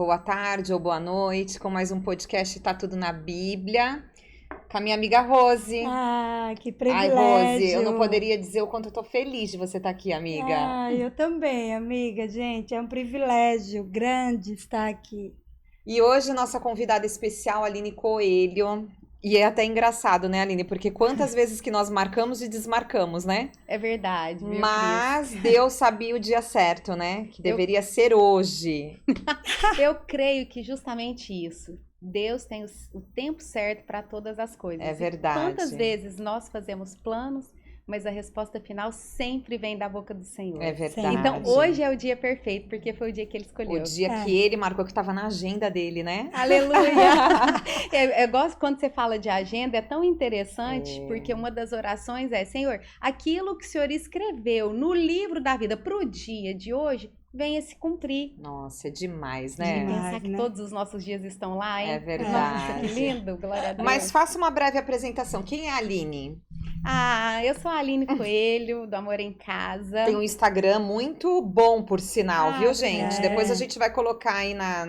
boa tarde ou boa noite com mais um podcast Tá Tudo na Bíblia, com a minha amiga Rose. Ah, que Ai, privilégio. Rose, eu não poderia dizer o quanto eu tô feliz de você estar aqui, amiga. Ah, eu também, amiga. Gente, é um privilégio grande estar aqui. E hoje nossa convidada especial, Aline Coelho. E é até engraçado, né, Aline? Porque quantas vezes que nós marcamos e desmarcamos, né? É verdade, viu, Cris? Mas Deus sabia o dia certo, né? Que deveria ser hoje. Eu creio que justamente isso. Deus tem o tempo certo para todas as coisas. É E verdade. quantas vezes nós fazemos planos, mas a resposta final sempre vem da boca do Senhor. É verdade. Então, hoje é o dia perfeito, porque foi o dia que ele escolheu. O dia que ele marcou, que estava na agenda dele, né? Aleluia! Eu gosto quando você fala de agenda, é tão interessante, porque uma das orações é: Senhor, aquilo que o Senhor escreveu no livro da vida para o dia de hoje, venha se cumprir. Nossa, é demais, E né? Demais. pensar que né? todos os nossos dias estão lá, hein? É Nossa, verdade. que lindo! Glória a Deus. Mas faça uma breve apresentação. Quem é a Aline? Eu sou a Aline Coelho, do Amor em Casa. Tem um Instagram muito bom, por sinal, viu, gente? obrigada. Depois a gente vai colocar aí Nas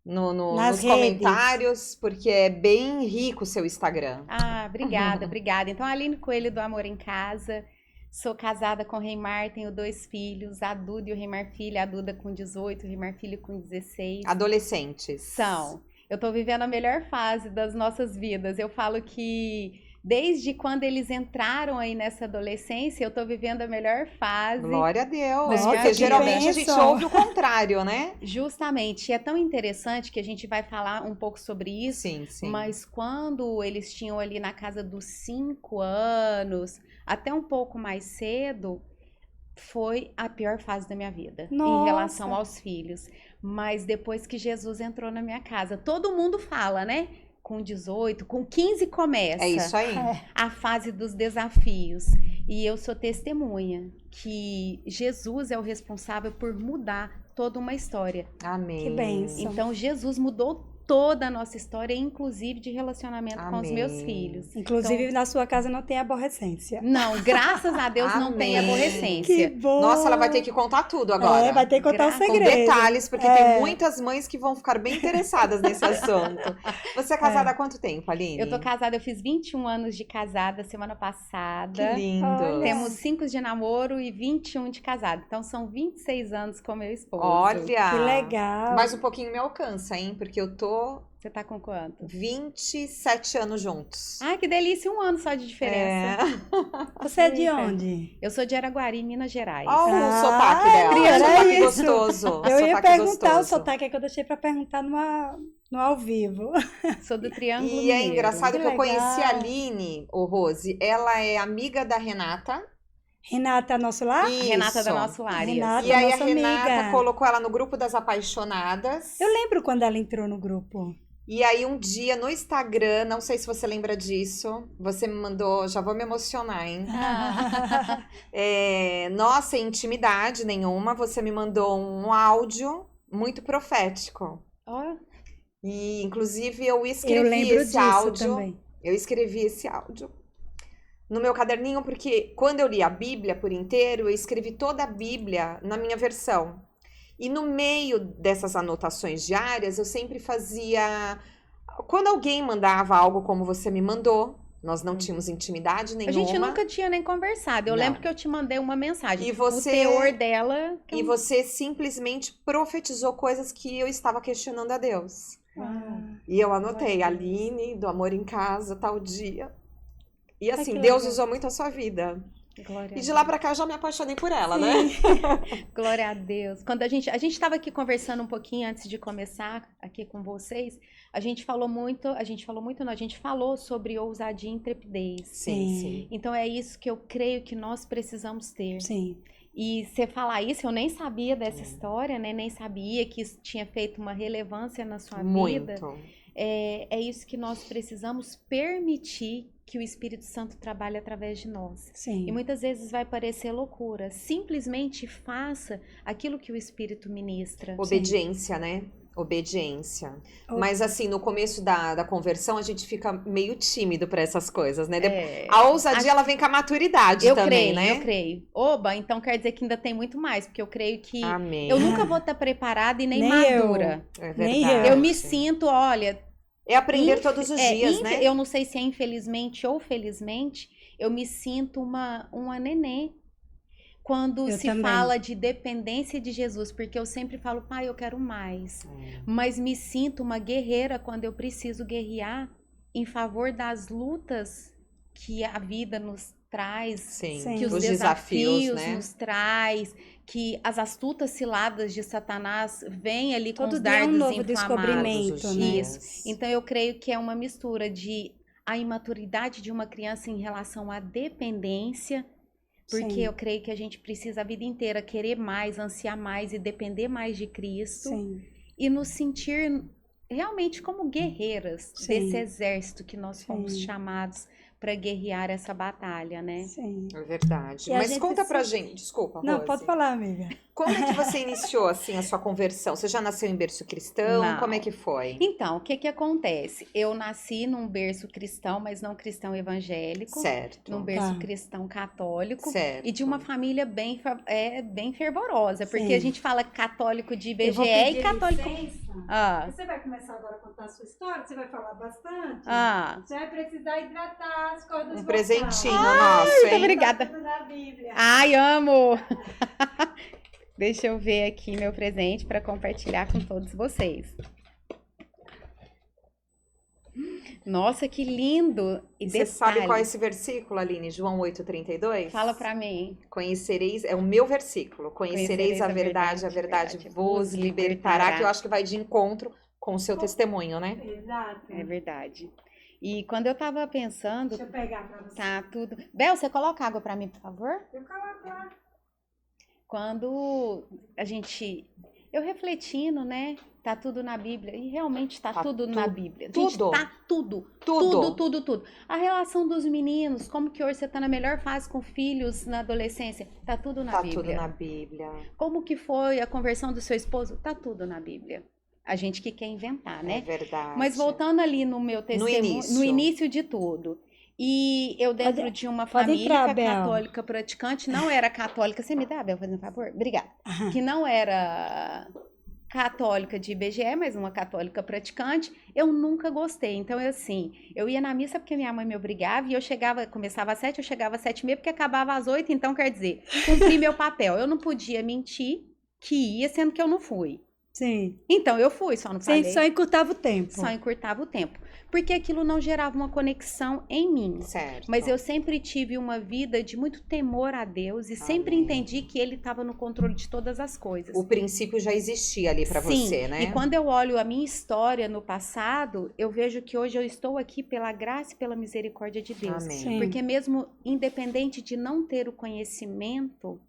nos redes. comentários, porque é bem rico o seu Instagram. Obrigada, obrigada. Então, a Aline Coelho, do Amor em Casa. Sou casada com o Reimar, tenho 2 filhos, a Duda e o Reimar filho, a Duda com 18, o Reimar filho com 16. Adolescentes. São. Eu tô vivendo a melhor fase das nossas vidas. Eu falo que desde quando eles entraram aí nessa adolescência, eu tô vivendo a melhor fase. Glória a Deus. Nossa, Porque que geralmente a gente bênção. ouve o contrário, né? Justamente. E é tão interessante que a gente vai falar um pouco sobre isso. Sim, sim. Mas quando eles tinham ali na casa dos 5 anos, até um pouco mais cedo, foi a pior fase da minha vida em Nossa. relação aos filhos. Mas depois que Jesus entrou na minha casa, todo mundo fala, né? Com 18, com 15 começa É isso aí. a fase dos desafios. E eu sou testemunha que Jesus é o responsável por mudar toda uma história. Amém. Que bênção. Então, Jesus mudou toda a nossa história, inclusive de relacionamento com os meus Amém. filhos. Inclusive, na sua casa não tem aborrecência. Não, graças a Deus não tem Amém. Que aborrecência. bom. Nossa, ela vai ter que contar tudo agora. É, vai ter que contar o Graças- Com segredo. detalhes, porque É. tem muitas mães que vão ficar bem interessadas nesse assunto. Você é casada há quanto tempo, Aline? Eu tô casada, eu fiz 21 anos de casada semana passada. Que lindo. Olha. Temos 5 de namoro e 21 de casado. Então são 26 anos com meu esposo. Olha. Que legal. Mais um pouquinho me alcança, hein? Porque eu tô Você tá com quanto? 27 anos juntos. Ai, que delícia, 1 ano só de diferença. Você é de Eita. onde? Eu sou de Araguari, Minas Gerais. Olha o Ah, sotaque dela. era Sotaque isso. gostoso. Eu ia Sotaque perguntar o gostoso. sotaque, é que eu deixei pra perguntar no ao vivo. Sou do Triângulo E é Mineiro. engraçado que Que eu conheci a legal. Aline, o Rose. Ela é amiga da Renata. Renata, nosso lar? Isso. Renata da Nosso Lar. Renata. E aí a nossa Renata amiga. colocou ela no grupo das apaixonadas. Eu lembro quando ela entrou no grupo. E aí um dia no Instagram, não sei se você lembra disso, você me mandou, já vou me emocionar, hein? Nossa, sem intimidade nenhuma, você me mandou um áudio muito profético. Ó, E inclusive eu Eu escrevi lembro esse disso áudio. também. Eu escrevi esse áudio no meu caderninho, porque quando eu li a Bíblia por inteiro, eu escrevi toda a Bíblia na minha versão. E no meio dessas anotações diárias, eu sempre fazia. Quando alguém mandava algo como você me mandou, nós não tínhamos intimidade a nenhuma. gente nunca tinha nem conversado. Eu Não. lembro que eu te mandei uma mensagem. E você- O teor dela... E você simplesmente profetizou coisas que eu estava questionando a Deus. E eu anotei, Glória a Deus. Aline, do Amor em Casa, tal dia. E Ai, assim, que Deus legal. usou muito a sua vida. Glória a E de lá pra cá eu já me apaixonei por ela, né? Glória a Deus. Quando a gente estava aqui conversando um pouquinho antes de começar aqui com vocês, a gente falou sobre ousadia e intrepidez. Sim, sim. Então é isso que eu creio que nós precisamos ter. Sim. E você falar isso, eu nem sabia dessa história, né? Nem sabia que isso tinha feito uma relevância na sua vida. Muito. É isso que nós precisamos permitir que o Espírito Santo trabalhe através de nós. Sim. E muitas vezes vai parecer loucura. Simplesmente faça aquilo que o Espírito ministra. Obediência, né? Obediência. O- Mas assim, no começo da conversão, a gente fica meio tímido para essas coisas, né? É, A ousadia, acho- ela vem com a maturidade eu também, creio, né? eu creio. Oba, então quer dizer que ainda tem muito mais, porque eu creio que Amém. eu nunca vou estar preparada e nem Nem madura. É Nem verdade. Eu me sinto, olha, É aprender todos os dias, né? eu não sei se é infelizmente ou felizmente, eu me sinto uma nenê quando Eu se também. fala de dependência de Jesus, porque eu sempre falo, pai, eu quero mais. Mas me sinto uma guerreira quando eu preciso guerrear em favor das lutas que a vida nos traz, Sim, Sim. que os os desafios né? nos traz, que as astutas ciladas de Satanás vêm ali com Todo os dia é um dardos novo inflamados. descobrimento, Todos os né? dias. Então eu creio que é uma mistura de a imaturidade de uma criança em relação à dependência, porque Sim. eu creio que a gente precisa a vida inteira querer mais, ansiar mais e depender mais de Cristo Sim. e nos sentir realmente como guerreiras Sim. desse exército que nós fomos Sim. chamados para guerrear essa batalha, né? Sim. É verdade. E a Mas gente conta pra se- gente, desculpa, Não, Rose. pode falar, amiga. Como é que você iniciou, assim, a sua conversão? Você já nasceu em berço cristão? Não. Como é que foi? Então, o que que acontece? Eu nasci num berço cristão, mas não cristão evangélico, Certo. num berço Tá. cristão católico. Certo. E de uma família bem fervorosa, porque Sim. a gente fala católico de Eu vou IBGE e pedir católico. licença. Ah, Você vai começar agora a contar a sua história? Você vai falar bastante? ah. Você vai precisar hidratar as cordas Um vocais. presentinho nosso, muito hein? obrigada. Tá tudo na Bíblia. Ai, amo! Deixa eu ver aqui meu presente para compartilhar com todos vocês. Nossa, que lindo! E Você sabe detalhe, qual é esse versículo, Aline? João 8,32? fala para mim. Conhecereis, é o meu versículo. Conhecereis a verdade vos libertará, que eu acho que vai de encontro com o seu testemunho, né? Exato. É verdade. E quando eu tava pensando, Deixa eu pegar pra você. tá tudo. Bel, você coloca água para mim, por favor? Eu coloco lá. Quando eu refletindo, né? Tá tudo na Bíblia. E realmente tá tudo na Bíblia. Gente, tudo. tá tudo. Tudo. Tudo. A relação dos meninos, como que hoje você tá na melhor fase com filhos na adolescência, tá tudo na Tá Bíblia. tudo na Bíblia. Como que foi a conversão do seu esposo, tá tudo na Bíblia. A gente que quer inventar, É né? verdade. Mas voltando ali no meu testemunho, no início de tudo. E eu dentro de uma família entrar, Bel. católica praticante, não era católica, você me dá, Bel, fazendo um favor? Obrigada. Que não era católica de IBGE, mas uma católica praticante, eu nunca gostei. Então, eu ia na missa porque minha mãe me obrigava e eu começava às 7, eu chegava às 7h30 porque acabava às 8, então quer dizer, cumpri meu papel. Eu não podia mentir que ia, sendo que eu não fui. Sim. Então, eu fui, só não falei. Só encurtava o tempo. Só encurtava o tempo. Porque aquilo não gerava uma conexão em mim. Certo. Mas eu sempre tive uma vida de muito temor a Deus e sempre Amém. entendi que Ele estava no controle de todas as coisas. O princípio já existia ali pra Sim, você, né? e quando eu olho a minha história no passado, eu vejo que hoje eu estou aqui pela graça e pela misericórdia de Deus. Amém. Sim. Porque mesmo independente de não ter o conhecimento,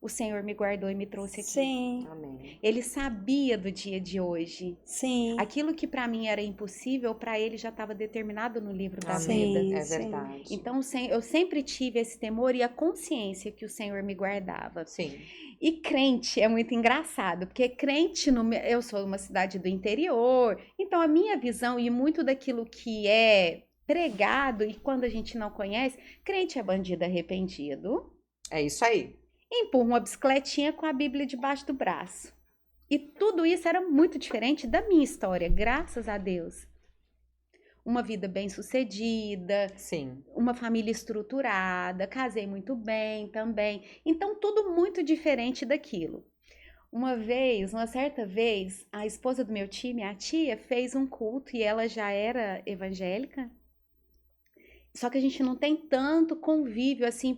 o Senhor me guardou e me trouxe aqui. Sim. Amém. Ele sabia do dia de hoje. Sim. Aquilo que para mim era impossível, para ele já estava determinado no livro da Amém. vida. É Sim. verdade. Então, eu sempre tive esse temor e a consciência que o Senhor me guardava. Sim. E crente é muito engraçado, porque crente, eu sou uma cidade do interior, então a minha visão e muito daquilo que é pregado, e quando a gente não conhece, crente é bandido arrependido, É isso aí. empurra uma bicicletinha com a Bíblia debaixo do braço. E tudo isso era muito diferente da minha história, graças a Deus. Uma vida bem-sucedida, Sim. uma família estruturada, casei muito bem também. Então, tudo muito diferente daquilo. Uma certa vez, a esposa do meu tio, minha tia, fez um culto e ela já era evangélica. Só que a gente não tem tanto convívio assim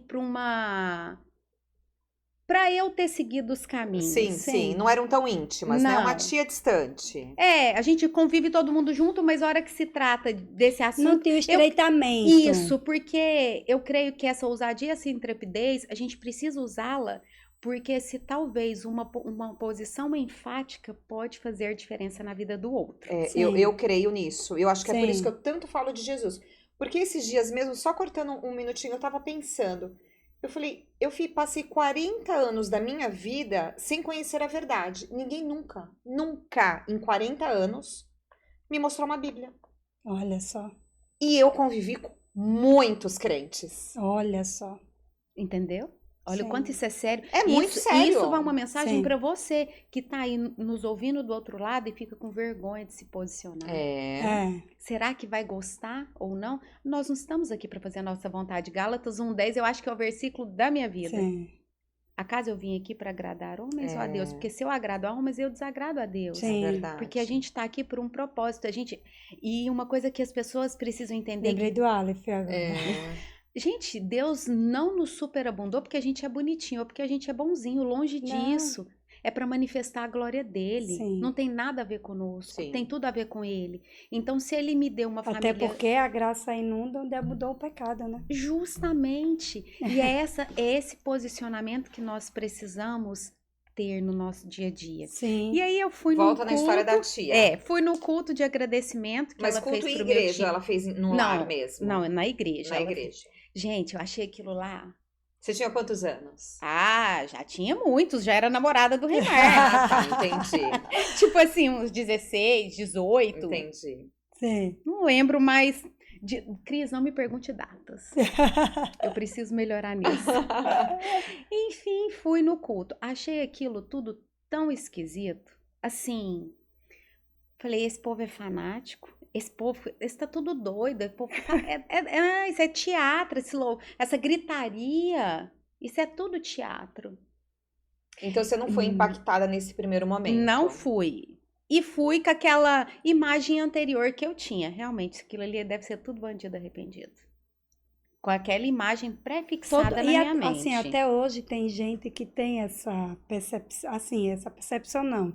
para eu ter seguido os caminhos. Sim. Não eram tão íntimas, né? Não. Uma tia distante. É, a gente convive todo mundo junto, mas a hora que se trata desse assunto. Não tem o estreitamento. Isso, porque eu creio que essa ousadia, essa intrepidez, a gente precisa usá-la, porque se talvez uma posição enfática pode fazer diferença na vida do outro. É, Sim. eu creio nisso. Eu acho que é por Sim. isso que eu tanto falo de Jesus. Porque esses dias mesmo, só cortando um minutinho, eu tava pensando. Eu falei, passei 40 anos da minha vida sem conhecer a verdade. Ninguém nunca, em 40 anos, me mostrou uma Bíblia. Olha só, E eu convivi com muitos crentes. olha só. Entendeu? Olha o Sim. quanto isso é sério. É muito sério. Isso vai uma mensagem Sim. para você que tá aí nos ouvindo do outro lado e fica com vergonha de se posicionar. É, Será que vai gostar ou não? Nós não estamos aqui para fazer a nossa vontade. Gálatas 1:10, eu acho que é o versículo da minha vida. sim, Acaso eu vim aqui para agradar homens ou a É. Deus? Porque se eu agrado a homens, eu desagrado a Deus. Sim. É verdade. Porque a gente está aqui por um propósito. E uma coisa que as pessoas precisam entender lembrei do Aleph agora. gente, Deus não nos superabundou porque a gente é bonitinho ou porque a gente é bonzinho, longe Não. disso. É para manifestar a glória dele. Sim. Não tem nada a ver conosco, Sim. tem tudo a ver com ele. Então, se ele me deu uma Até família porque a graça inunda onde mudou o pecado, né? justamente, e é esse posicionamento que nós precisamos ter no nosso dia a dia. Sim. E aí eu fui Volta no na história da culto, tia. fui no culto de agradecimento que Mas ela culto fez em pro meu igreja, tio. ela fez no Não, lar mesmo. Não, na igreja. Na ela igreja. fez. Gente, eu achei aquilo lá. Você tinha quantos anos? Ah, já tinha muitos, já era namorada do Reimar. Ah, tá, entendi. Tipo assim, uns 16, 18. Entendi. Sim. Não lembro mais. Cris, não me pergunte datas. Eu preciso melhorar nisso. Enfim, fui no culto. Achei aquilo tudo tão esquisito. Assim, falei, esse povo é fanático. Esse tá tudo doido. Esse povo isso é teatro, essa gritaria. Isso é tudo teatro. Então você não foi impactada nesse primeiro momento? Não fui. E fui com aquela imagem anterior que eu tinha. Realmente, aquilo ali deve ser tudo bandido arrependido. Com aquela imagem pré-fixada na minha mente. Assim, até hoje tem gente que tem essa percepção, assim, essa percepção não,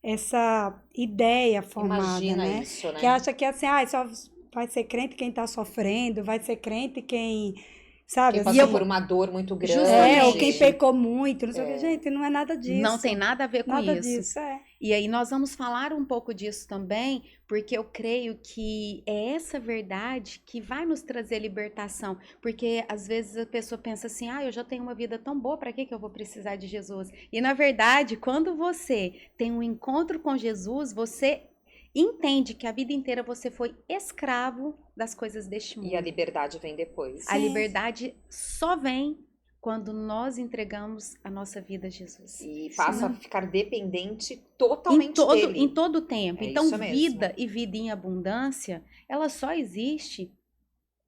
essa ideia formada, Imagina né? isso, né? Que acha que assim, só vai ser crente quem tá sofrendo, vai ser crente quem, sabe? Quem assim, passou por uma dor muito grande. Justamente. ou quem pecou muito, não sei o que. Gente, não é nada disso. Não tem nada a ver com nada isso. disso, E aí nós vamos falar um pouco disso também, porque eu creio que é essa verdade que vai nos trazer libertação. Porque às vezes a pessoa pensa assim, eu já tenho uma vida tão boa, para que eu vou precisar de Jesus? E na verdade, quando você tem um encontro com Jesus, você entende que a vida inteira você foi escravo das coisas deste mundo. E a liberdade vem depois. A liberdade só vem quando nós entregamos a nossa vida a Jesus. E passa a ficar dependente totalmente dele. Em todo o tempo. É Então, isso mesmo. vida e vida em abundância, ela só existe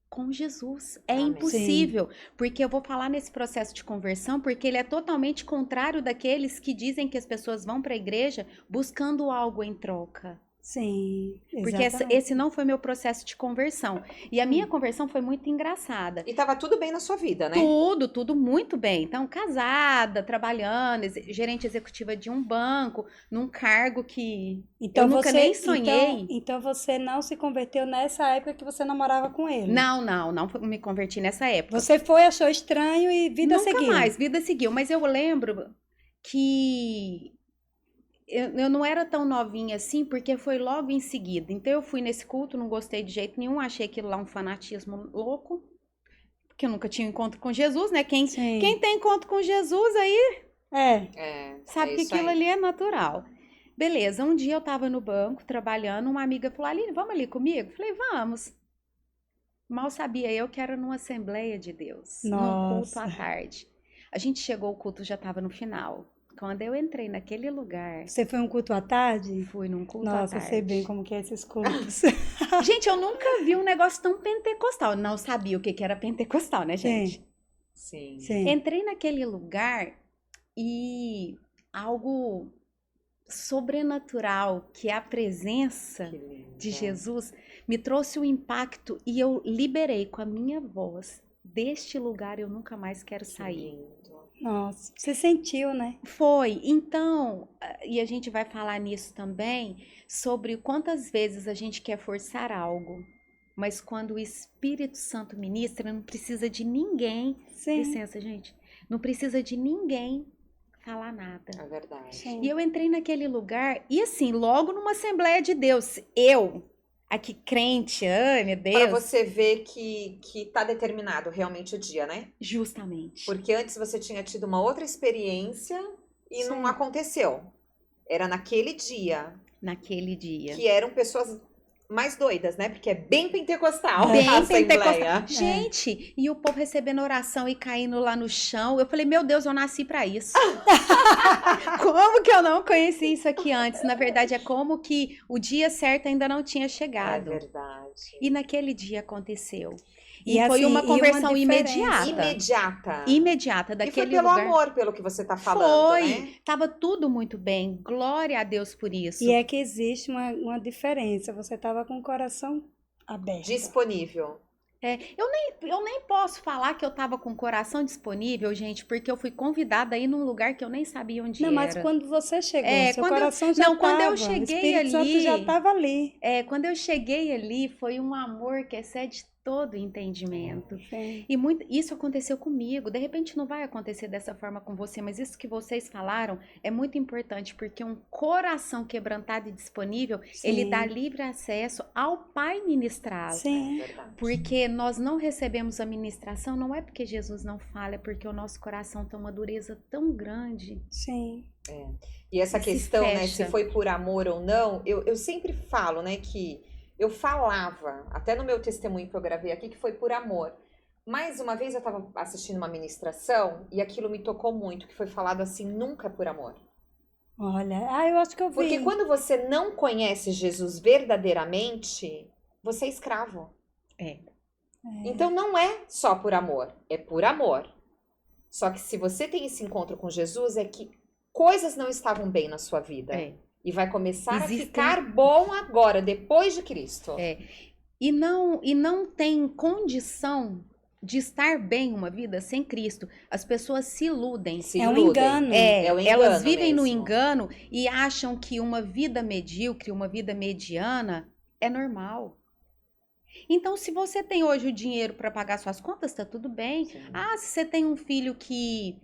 com Jesus. É Amém. impossível. Porque eu vou falar nesse processo de conversão, porque ele é totalmente contrário daqueles que dizem que as pessoas vão para a igreja buscando algo em troca. Sim, Porque exatamente. esse não foi meu processo de conversão. E a minha conversão foi muito engraçada. E tava tudo bem na sua vida, né? Tudo muito bem. Então, casada, trabalhando, gerente executiva de um banco, num cargo que eu nunca nem sonhei. Então você não se converteu nessa época que você namorava com ele? Não me converti nessa época. Você foi, achou estranho e vida Nunca seguiu? mais, vida seguiu. Mas eu lembro que eu não era tão novinha assim, porque foi logo em seguida. Então eu fui nesse culto, não gostei de jeito nenhum, achei aquilo lá um fanatismo louco, porque eu nunca tinha encontro com Jesus, né? Quem tem encontro com Jesus aí sabe que aquilo ali é natural. Beleza, um dia eu tava no banco trabalhando, uma amiga falou, Aline, vamos ali comigo? Falei, vamos. Mal sabia eu que era numa Assembleia de Deus, num culto à tarde. A gente chegou, o culto já tava no final. Quando eu entrei naquele lugar... Você foi um culto à tarde? Fui num culto à Nossa, tarde. eu sei bem como que é esses cultos. Gente, eu nunca vi um negócio tão pentecostal. Não sabia o que era pentecostal, né, gente? Sim. Entrei naquele lugar e algo sobrenatural, que é a presença de Jesus, me trouxe um impacto e eu liberei com a minha voz. Deste lugar eu nunca mais quero sair. Nossa, você sentiu, né? Foi. Então, e a gente vai falar nisso também, sobre quantas vezes a gente quer forçar algo, mas quando o Espírito Santo ministra, não precisa de ninguém. Sim. Licença, gente. Não precisa de ninguém falar nada. É verdade. Sim. E eu entrei naquele lugar, e assim, logo numa Assembleia de Deus, eu Aqui, crente, ai meu Para Deus. você ver que tá determinado realmente o dia, né? Justamente. Porque antes você tinha tido uma outra experiência e não Sim. aconteceu. Era naquele dia, Naquele dia. que eram pessoas mais doidas, né? Porque é bem pentecostal a Bem assembleia. pentecostal. Gente, e o povo recebendo oração e caindo lá no chão. Eu falei, meu Deus, eu nasci pra isso. Como que eu não conheci isso aqui antes? Na verdade, é como que o dia certo ainda não tinha É chegado. verdade. E naquele dia aconteceu. E E foi assim, uma e uma conversão diferença. imediata. Imediata. Imediata E foi daquele pelo lugar. amor, pelo que você tá falando, Foi. né? Tava tudo muito bem. Glória a Deus por isso. E é que existe uma diferença. Você estava com o coração aberto. Disponível. Eu nem posso falar que eu tava com o coração disponível, gente, porque eu fui convidada a ir num lugar que eu nem sabia onde Não, mas era. quando você chegou, É, seu quando eu- coração já não, quando eu estava. O cheguei Espírito Santo já ali- estava ali. Quando eu cheguei ali, foi um amor que excede todo entendimento. Sim. E isso aconteceu comigo. De repente não vai acontecer dessa forma com você, mas isso que vocês falaram é muito importante, porque um coração quebrantado e disponível, ele Sim. dá livre acesso ao Pai ministrá-lo. Sim. É verdade. Porque nós não recebemos a ministração, não é porque Jesus não fala, é porque o nosso coração tem uma dureza tão grande. Sim. E essa Se questão, né, fecha. se foi por amor ou não, eu sempre falo, né, que eu falava, até no meu testemunho que eu gravei aqui, que foi por amor. Mais uma vez eu estava assistindo uma ministração e aquilo me tocou muito, que foi falado assim, nunca por amor. Olha, eu acho que eu vi. Porque quando você não conhece Jesus verdadeiramente, você é escravo. Então não é só por amor, é por amor. Só que se você tem esse encontro com Jesus, é que coisas não estavam bem na sua vida. E vai começar a ficar bom agora, depois de Cristo. E não tem condição de estar bem uma vida sem Cristo. As pessoas se iludem. Se É um iludem. engano. É um Elas engano vivem no mesmo. engano e acham que uma vida medíocre, uma vida mediana é normal. Então, se você tem hoje o dinheiro para pagar suas contas, tá tudo bem. Sim. Se você tem um filho que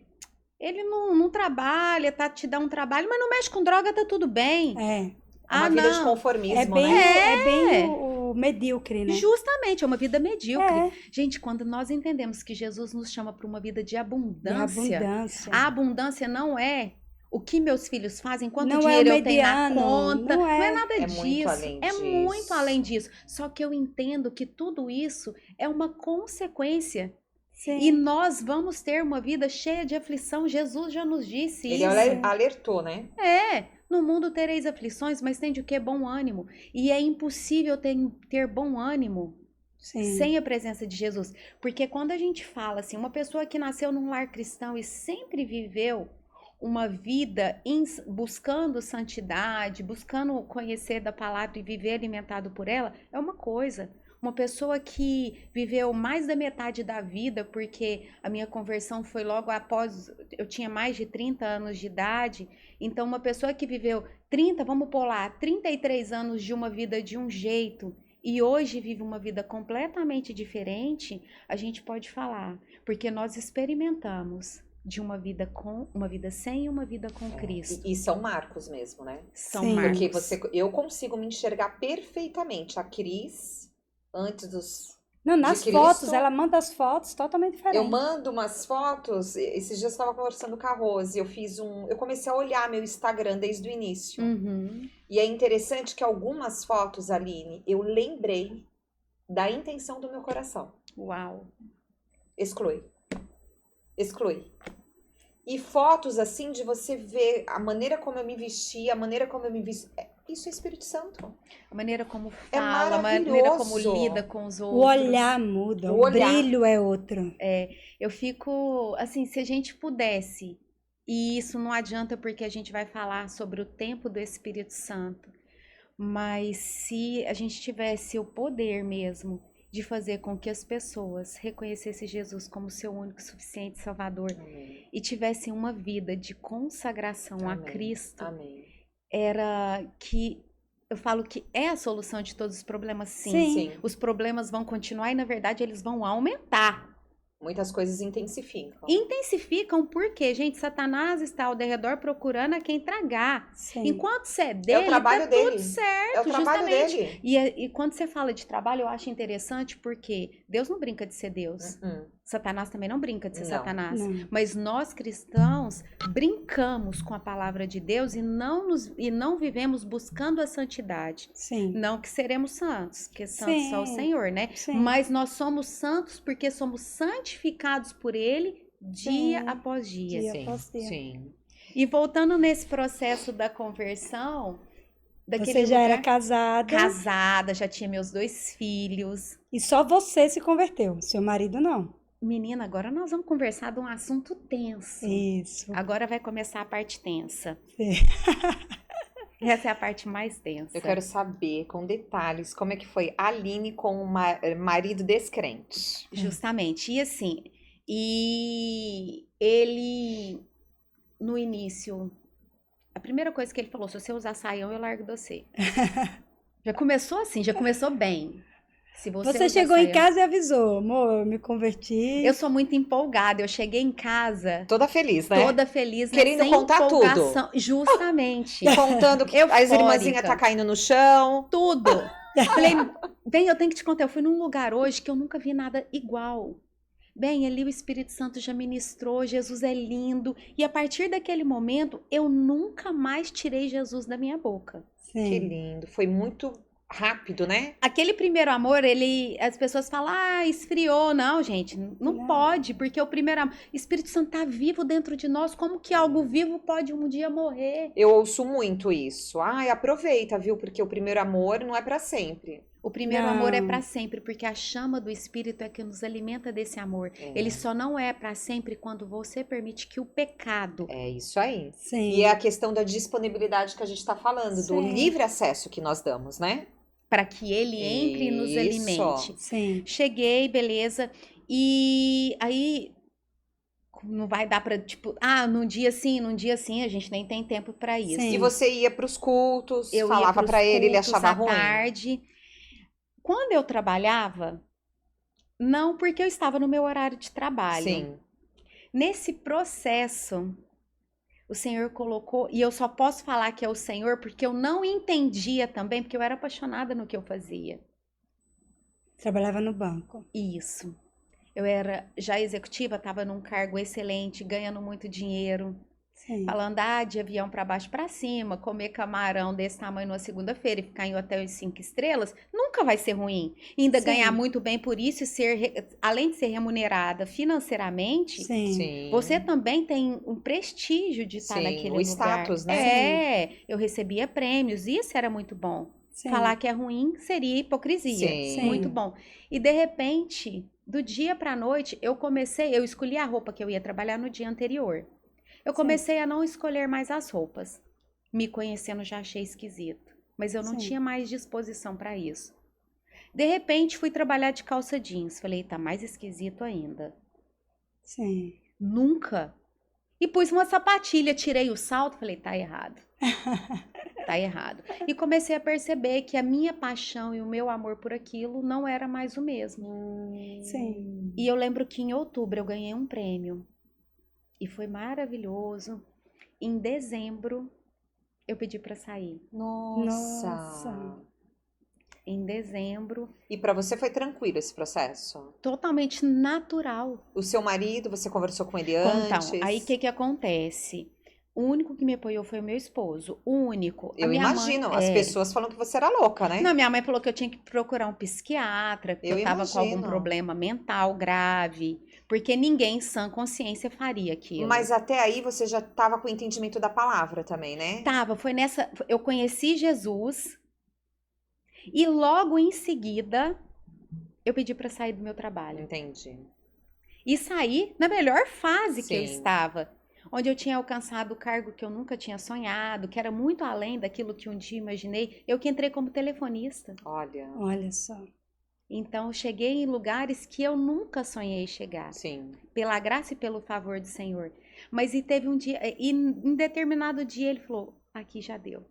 ele não trabalha, te dá um trabalho, mas não mexe com droga, tá tudo bem. É. É uma vida de não. conformismo, É bem, né? é bem o medíocre, né? Justamente, é uma vida medíocre. É. Gente, quando nós entendemos que Jesus nos chama para uma vida de De abundância, abundância. a abundância não é o que meus filhos fazem, quanto Não é dinheiro o eu tenho na mediano, conta, não não é é. nada É disso. muito além É disso. muito além disso. Só que eu entendo que tudo isso é uma consequência. Sim. E nós vamos ter uma vida cheia de aflição. Jesus já nos disse Ele isso. alertou, né? No mundo tereis aflições, mas tem de quê? Bom ânimo. E é impossível ter bom ânimo Sim. sem a presença de Jesus. Porque quando a gente fala assim, uma pessoa que nasceu num lar cristão e sempre viveu uma vida buscando santidade, buscando conhecer da palavra e viver alimentado por ela, é uma coisa. Uma pessoa que viveu mais da metade da vida, porque a minha conversão foi logo após, eu tinha mais de 30 anos de idade, então uma pessoa que viveu 33 anos de uma vida de um jeito, e hoje vive uma vida completamente diferente, a gente pode falar, porque nós experimentamos de uma vida sem e uma vida com Cristo. E são marcos mesmo, né? São Sim. marcos. Porque eu consigo me enxergar perfeitamente a Cris antes dos... Não, nas de Cristo. fotos, ela manda as fotos totalmente diferentes. Eu mando umas fotos, esses dias eu estava conversando com a Rose, eu comecei a olhar meu Instagram desde o início. Uhum. E é interessante que algumas fotos, Aline, eu lembrei da intenção do meu coração. Uau. Exclui. E fotos assim de você ver a maneira como eu me vesti, a maneira como eu me visto. Isso é Espírito Santo. A maneira como É fala, a maneira como maravilhoso. lida com os O outros. olhar muda, O o olhar. brilho é outro. Eu fico, assim, se a gente pudesse, e isso não adianta porque a gente vai falar sobre o tempo do Espírito Santo, mas se a gente tivesse o poder mesmo de fazer com que as pessoas reconhecessem Jesus como seu único e suficiente Salvador Amém. e tivessem uma vida de consagração a Amém. Cristo, Amém. era que eu falo que é a solução de todos os problemas, sim. Sim. Sim. Os problemas vão continuar e, na verdade, eles vão aumentar. Muitas coisas intensificam. Intensificam porque, gente, Satanás está ao derredor procurando a quem tragar. Sim. Enquanto você é É o dele, trabalho tá dele. tudo certo, É o trabalho justamente. dele. E quando você fala de trabalho, eu acho interessante porque Deus não brinca de ser Deus. Uhum. Satanás também não brinca de ser Não. Satanás. Não. Mas nós cristãos brincamos com a palavra de Deus e não vivemos buscando a santidade. Sim. Não que seremos santos, porque santo só o Sim. Senhor, né? Sim. Mas nós somos santos porque somos santificados por Ele dia Sim. após dia. Dia Sim, após dia. sim. E voltando nesse processo da conversão, daquele Você já era lugar, casada já tinha meus 2 filhos. e só você se converteu, seu marido não. Menina, agora nós vamos conversar de um assunto tenso. Isso. Agora vai começar a parte tensa. Sim. Essa é a parte mais tensa. Eu quero saber, com detalhes, como é que foi a Aline com o marido descrente. Justamente. E assim, e ele, no início, a primeira coisa que ele falou, se você usar saião, eu largo de você. Já começou assim, já começou bem. Se você Você usar chegou em saião- casa e avisou, amor, eu me converti. Eu sou muito empolgada. Eu cheguei em casa Toda feliz, né? toda feliz, né? Querendo Sem contar tudo. empolgação. Justamente. Contando que as Eufórica. irmãzinhas tá caindo no chão. Tudo. Falei, bem, eu tenho que te contar. Eu fui num lugar hoje que eu nunca vi nada igual. Bem, ali o Espírito Santo já ministrou, Jesus é lindo. E a partir daquele momento, eu nunca mais tirei Jesus da minha boca. Que Sim. lindo. Foi muito rápido, né? Aquele primeiro amor, as pessoas falam, esfriou. Não, gente, não Não. pode, porque o primeiro amor, o Espírito Santo tá vivo dentro de nós. Como que algo vivo pode um dia morrer? Eu ouço muito isso. Ai, aproveita, viu? Porque o primeiro amor não é pra sempre. O primeiro amor é Não. para sempre, porque a chama do Espírito é que nos alimenta desse amor. É. Ele só não é para sempre quando você permite que o pecado. É isso aí. Sim. E é a questão da disponibilidade que a gente tá falando, do Sim. livre acesso que nós damos, né? Para que ele entre e nos Isso. alimente. Sim. Cheguei, beleza. E aí não vai dar para tipo, num dia sim, a gente nem tem tempo para isso. Sim. E você ia pros cultos, Eu ia falava pros pra ele cultos achava à ruim. tarde. Quando eu trabalhava, não porque eu estava no meu horário de trabalho. Sim. Nesse processo, o Senhor colocou, e eu só posso falar que é o Senhor porque eu não entendia também, porque eu era apaixonada no que eu fazia. Trabalhava no banco. Isso. Eu era já executiva, estava num cargo excelente, ganhando muito dinheiro, Sim. falando de avião para baixo para cima, comer camarão desse tamanho numa segunda-feira e ficar em hotel de 5 estrelas, nunca vai ser ruim. E ainda Sim. ganhar muito bem por isso e além de ser remunerada financeiramente, Sim. Sim. você também tem um prestígio de estar Sim, naquele o lugar. status, né? Eu recebia prêmios, isso era muito bom. Sim. Falar que é ruim seria hipocrisia. Sim. Muito bom. E de repente, do dia para a noite, eu escolhi a roupa que eu ia trabalhar no dia anterior. Eu Sim. comecei a não escolher mais as roupas. Me conhecendo já achei esquisito, mas eu não Sim. tinha mais disposição para isso. De repente, fui trabalhar de calça jeans. Falei, tá mais esquisito ainda. Sim. Nunca. E pus uma sapatilha, tirei o salto, falei, tá errado. Tá errado. E comecei a perceber que a minha paixão e o meu amor por aquilo não era mais o mesmo. Sim. E eu lembro que em outubro eu ganhei um prêmio. E foi maravilhoso. Em dezembro, eu pedi para sair. Nossa. Em dezembro, E pra você foi tranquilo esse processo? totalmente natural. O seu marido, você conversou com ele Então, antes? aí o que acontece? O único que me apoiou foi o meu esposo. O único. A Eu minha mãe- imagino, as pessoas falam que você era louca, né? Não, minha mãe falou que eu tinha que procurar um psiquiatra, porque Eu eu tava com algum imagino. problema mental grave. Porque ninguém em sã consciência faria aquilo. Mas até aí você já estava com o entendimento da palavra também, né? Foi nessa. Eu conheci Jesus e logo em seguida eu pedi para sair do meu trabalho. Entendi. E saí na melhor fase que eu Sim. estava. Onde eu tinha alcançado o cargo que eu nunca tinha sonhado, que era muito além daquilo que um dia imaginei. Eu que entrei como telefonista. Olha, Olha só. Então, eu cheguei em lugares que eu nunca sonhei chegar. sim. Pela graça e pelo favor do Senhor. Mas e teve um dia, e em determinado dia ele falou, aqui já deu.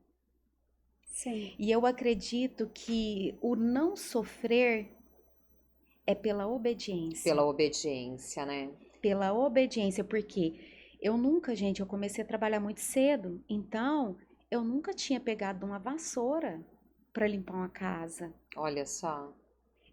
Sim. E eu acredito que o não sofrer É pela obediência. Pela obediência, né? Pela obediência, porque eu nunca, gente, eu comecei a trabalhar muito cedo, então eu nunca tinha pegado uma vassoura para limpar uma casa. Olha só.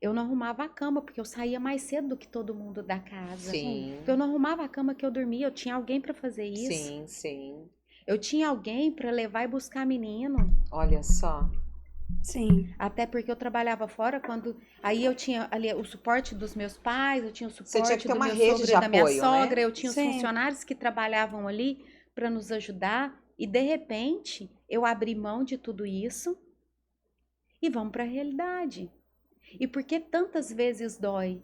Eu não arrumava a cama, porque eu saía mais cedo do que todo mundo da casa. Sim. Eu não arrumava a cama que eu dormia, eu tinha alguém para fazer isso. Sim, sim. Eu tinha alguém para levar e buscar menino. Olha só. Sim. Até porque eu trabalhava fora, quando aí eu tinha ali o suporte dos meus pais, eu tinha o Você tinha suporte que ter do uma meu rede sogro de e da minha apoio, né? sogra, eu tinha os Sim. funcionários que trabalhavam ali para nos ajudar, e de repente eu abri mão de tudo isso e vamos para a realidade. E por que tantas vezes dói?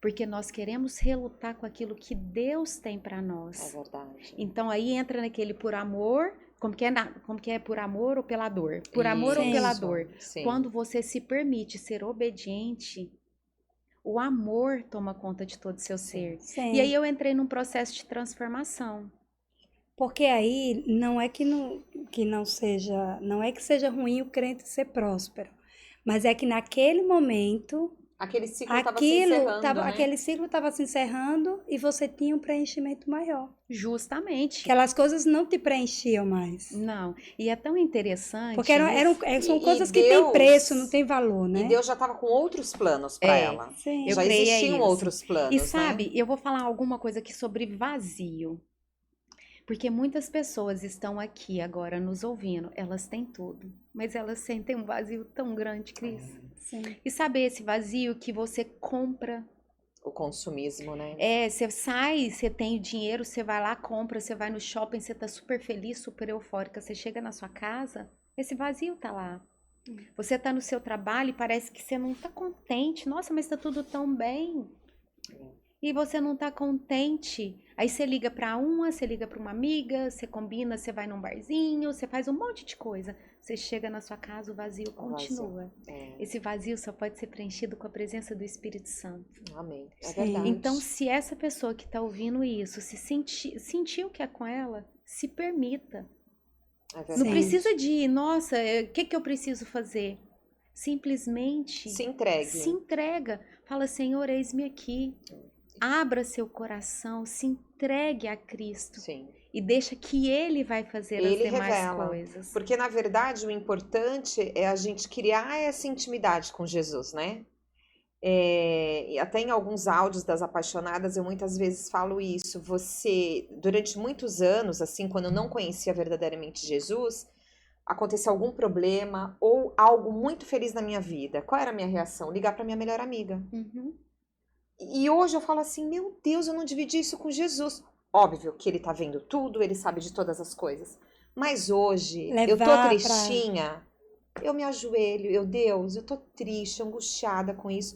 Porque nós queremos relutar com aquilo que Deus tem para É nós. verdade. Então aí entra naquele por amor, como que é por amor ou pela dor? Por amor ou Sim. pela Isso, dor? sim. Quando você se permite ser obediente, o amor toma conta de todo o seu ser. Sim. E aí eu entrei num processo de transformação. Porque aí não é que não seja, não é que seja ruim o crente ser próspero, mas é que naquele momento Aquele ciclo estava se encerrando, né? aquele ciclo estava se encerrando e você tinha um preenchimento maior. Justamente. Aquelas coisas não te preenchiam mais. Não. E é tão interessante. Porque são E coisas que Deus- têm preço, não tem valor, né? E Deus já estava com outros planos para É. ela. Sim. Eu Já creio existiam isso. outros planos, E sabe, né? eu vou falar alguma coisa aqui sobre vazio. Porque muitas pessoas estão aqui agora nos ouvindo, elas têm tudo, mas elas sentem um vazio tão grande, Cris. Sim. E saber esse vazio que você compra. O consumismo, né? Você sai, você tem o dinheiro, você vai lá, compra, você vai no shopping, você tá super feliz, super eufórica, você chega na sua casa, esse vazio tá lá. Você tá no seu trabalho e parece que você não tá contente. Nossa, mas tá tudo tão bem. E você não tá contente. Aí você liga pra você liga pra uma amiga, você combina, você vai num barzinho, você faz um monte de coisa. Você chega na sua casa, o vazio continua. É. Esse vazio só pode ser preenchido com a presença do Espírito Santo. Amém. É Sim. verdade. Então, se essa pessoa que tá ouvindo isso, sentiu que é com ela, se permita. É Não verdade. precisa de, nossa, o que eu preciso fazer? Simplesmente Se entregue. se entrega. Fala, Senhor, eis-me aqui. Abra seu coração, se entregue a Cristo Sim. e deixa que Ele vai fazer as Ele demais revela. coisas. Porque, na verdade, o importante é a gente criar essa intimidade com Jesus, né? E até em alguns áudios das apaixonadas, eu muitas vezes falo isso. Você, durante muitos anos, assim, quando eu não conhecia verdadeiramente Jesus, aconteceu algum problema ou algo muito feliz na minha vida. Qual era a minha reação? Ligar para minha melhor amiga. Uhum. E hoje eu falo assim, meu Deus, eu não dividi isso com Jesus. Óbvio que ele tá vendo tudo, ele sabe de todas as coisas. Mas hoje, eu tô Levar tristinha, eu me ajoelho, Deus, eu tô triste, angustiada com isso.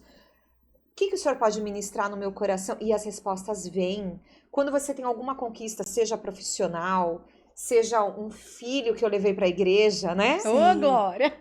O que o Senhor pode ministrar no meu coração? E as respostas vêm. Quando você tem alguma conquista, seja profissional, seja um filho que eu levei para a igreja, né? Ô, Glória!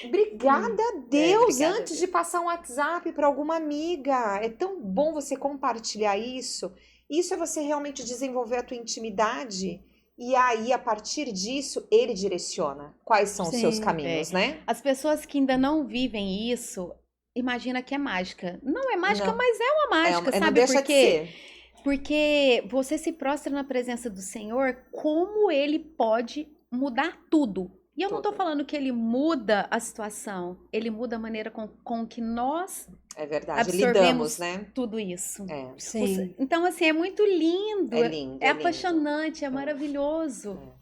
Obrigada a Deus, obrigada a antes Deus. de passar um WhatsApp para alguma amiga. É tão bom você compartilhar isso. Isso é você realmente desenvolver a tua intimidade. E aí, a partir disso, ele direciona quais são os seus Sim. caminhos, né? As pessoas que ainda não vivem isso, imagina que é mágica. Não é mágica, Não. mas é uma mágica, não sabe deixa por de quê? ser. Porque você se prostra na presença do Senhor, como Ele pode mudar tudo. E eu não tô Tudo. falando que Ele muda a situação, Ele muda a maneira com que nós É verdade, absorvemos lidamos, né? tudo isso. É, Sim. Então, assim, é muito lindo, é lindo. é lindo. apaixonante, é maravilhoso. É.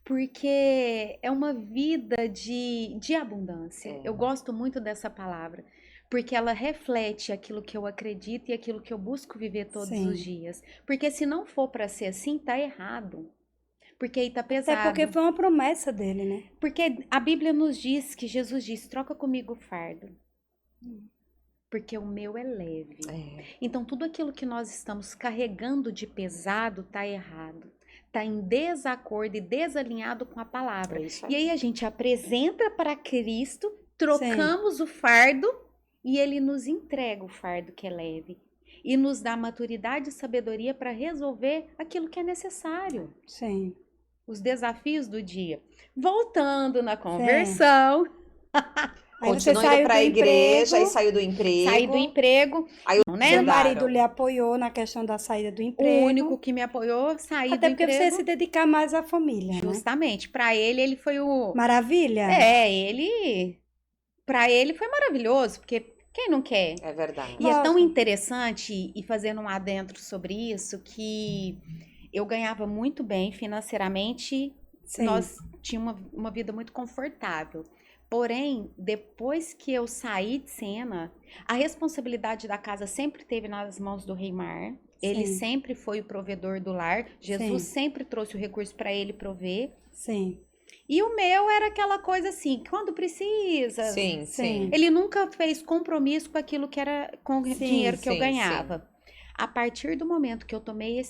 Porque é uma vida de abundância. É. Eu gosto muito dessa palavra. Porque ela reflete aquilo que eu acredito e aquilo que eu busco viver todos Sim. os dias. Porque se não for para ser assim, tá errado. Porque aí tá Até pesado. porque foi uma promessa dele, né? Porque a Bíblia nos diz que Jesus diz: troca comigo o fardo. Porque o meu é leve. É. Então, tudo aquilo que nós estamos carregando de pesado tá errado. Tá em desacordo e desalinhado com a palavra. É isso E aí. aí a gente apresenta para Cristo, trocamos o fardo e ele nos entrega o fardo que é leve. E nos dá maturidade e sabedoria para resolver aquilo que é necessário. Sim. Os desafios do dia. Voltando na conversão. Aí você Continuou indo saiu pra do igreja emprego. e saiu do emprego. Saí do emprego, Aí né? Seu mudaram. marido lhe apoiou na questão da saída do O emprego. único que me apoiou, saí Até do porque você ia emprego. se dedicar mais à família, né? Justamente, pra ele foi o... Maravilha. Pra ele foi maravilhoso, porque quem não quer? É verdade. E é tão Lógico. interessante, e fazendo um adentro sobre isso, que eu ganhava muito bem financeiramente, Sim. nós tínhamos uma vida muito confortável. Porém, depois que eu saí de cena, a responsabilidade da casa sempre teve nas mãos do Reimar. Ele Sim. sempre foi o provedor do lar. Jesus Sim. sempre trouxe o recurso para ele prover. Sim. E o meu era aquela coisa assim, quando precisa. Sim, sim. Ele nunca fez compromisso com aquilo que era com o Sim, dinheiro que eu sim, ganhava. A partir do momento que eu tomei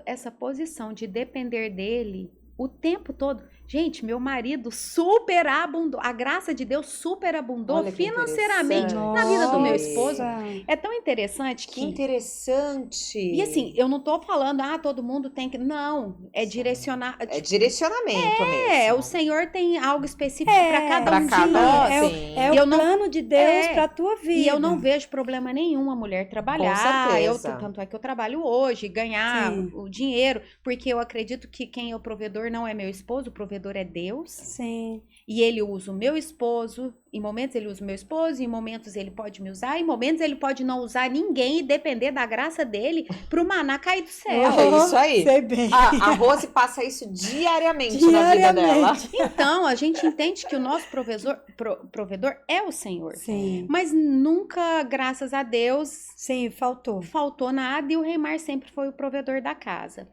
essa posição de depender dele o tempo todo, gente, meu marido superabundou, a graça de Deus superabundou Olha que financeiramente interessante. na vida do meu Nossa. esposo. É tão interessante Que interessante. E assim, eu não tô falando, todo mundo tem que. Não, é Sim. direcionar. É direcionamento mesmo. O Senhor tem algo específico É, para cada Pra um de cada nós. sim. É E eu o não- plano de Deus É. para a tua vida. E eu não vejo problema nenhum a mulher trabalhar. certeza. Tanto é que eu trabalho hoje, ganhar Sim. o dinheiro, porque eu acredito que quem é o provedor não é meu esposo, o provedor é Deus. Sim. E ele usa o meu esposo, em momentos ele usa o meu esposo, em momentos ele pode me usar, em momentos ele pode não usar ninguém e depender da graça dele pro maná cair do céu. É isso aí. Sei bem. A Rose passa isso diariamente na vida dela. Então, a gente entende que o nosso provedor é o Senhor. Sim. Mas nunca, graças a Deus, Sim, faltou. faltou nada e o Reimar sempre foi o provedor da casa.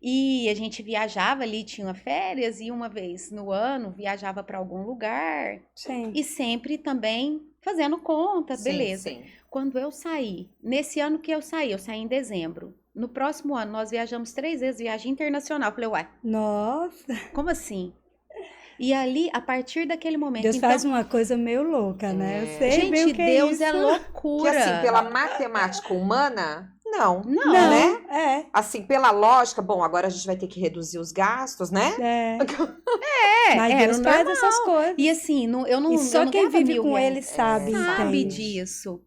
E a gente viajava ali, tinha férias, e uma vez no ano viajava para algum lugar. Sim. E sempre também fazendo conta, Sim, beleza. sim. Quando eu saí, nesse ano que eu saí em dezembro. No próximo ano, nós viajamos 3 vezes, viagem internacional. Eu falei, uai, Nossa, como assim? E ali, a partir daquele momento... Deus então, faz uma coisa meio louca, né? Eu sei bem gente, o que Deus é é isso. Que loucura. assim, pela matemática humana, não. Não, Não, né? é. Assim, pela lógica, bom, agora a gente vai ter que reduzir os gastos, né? Mas era Deus o faz normal. essas coisas. E assim, eu não E só eu não quem ganhava vive R$ 1.000. com ele sabe, Sabe entende. disso.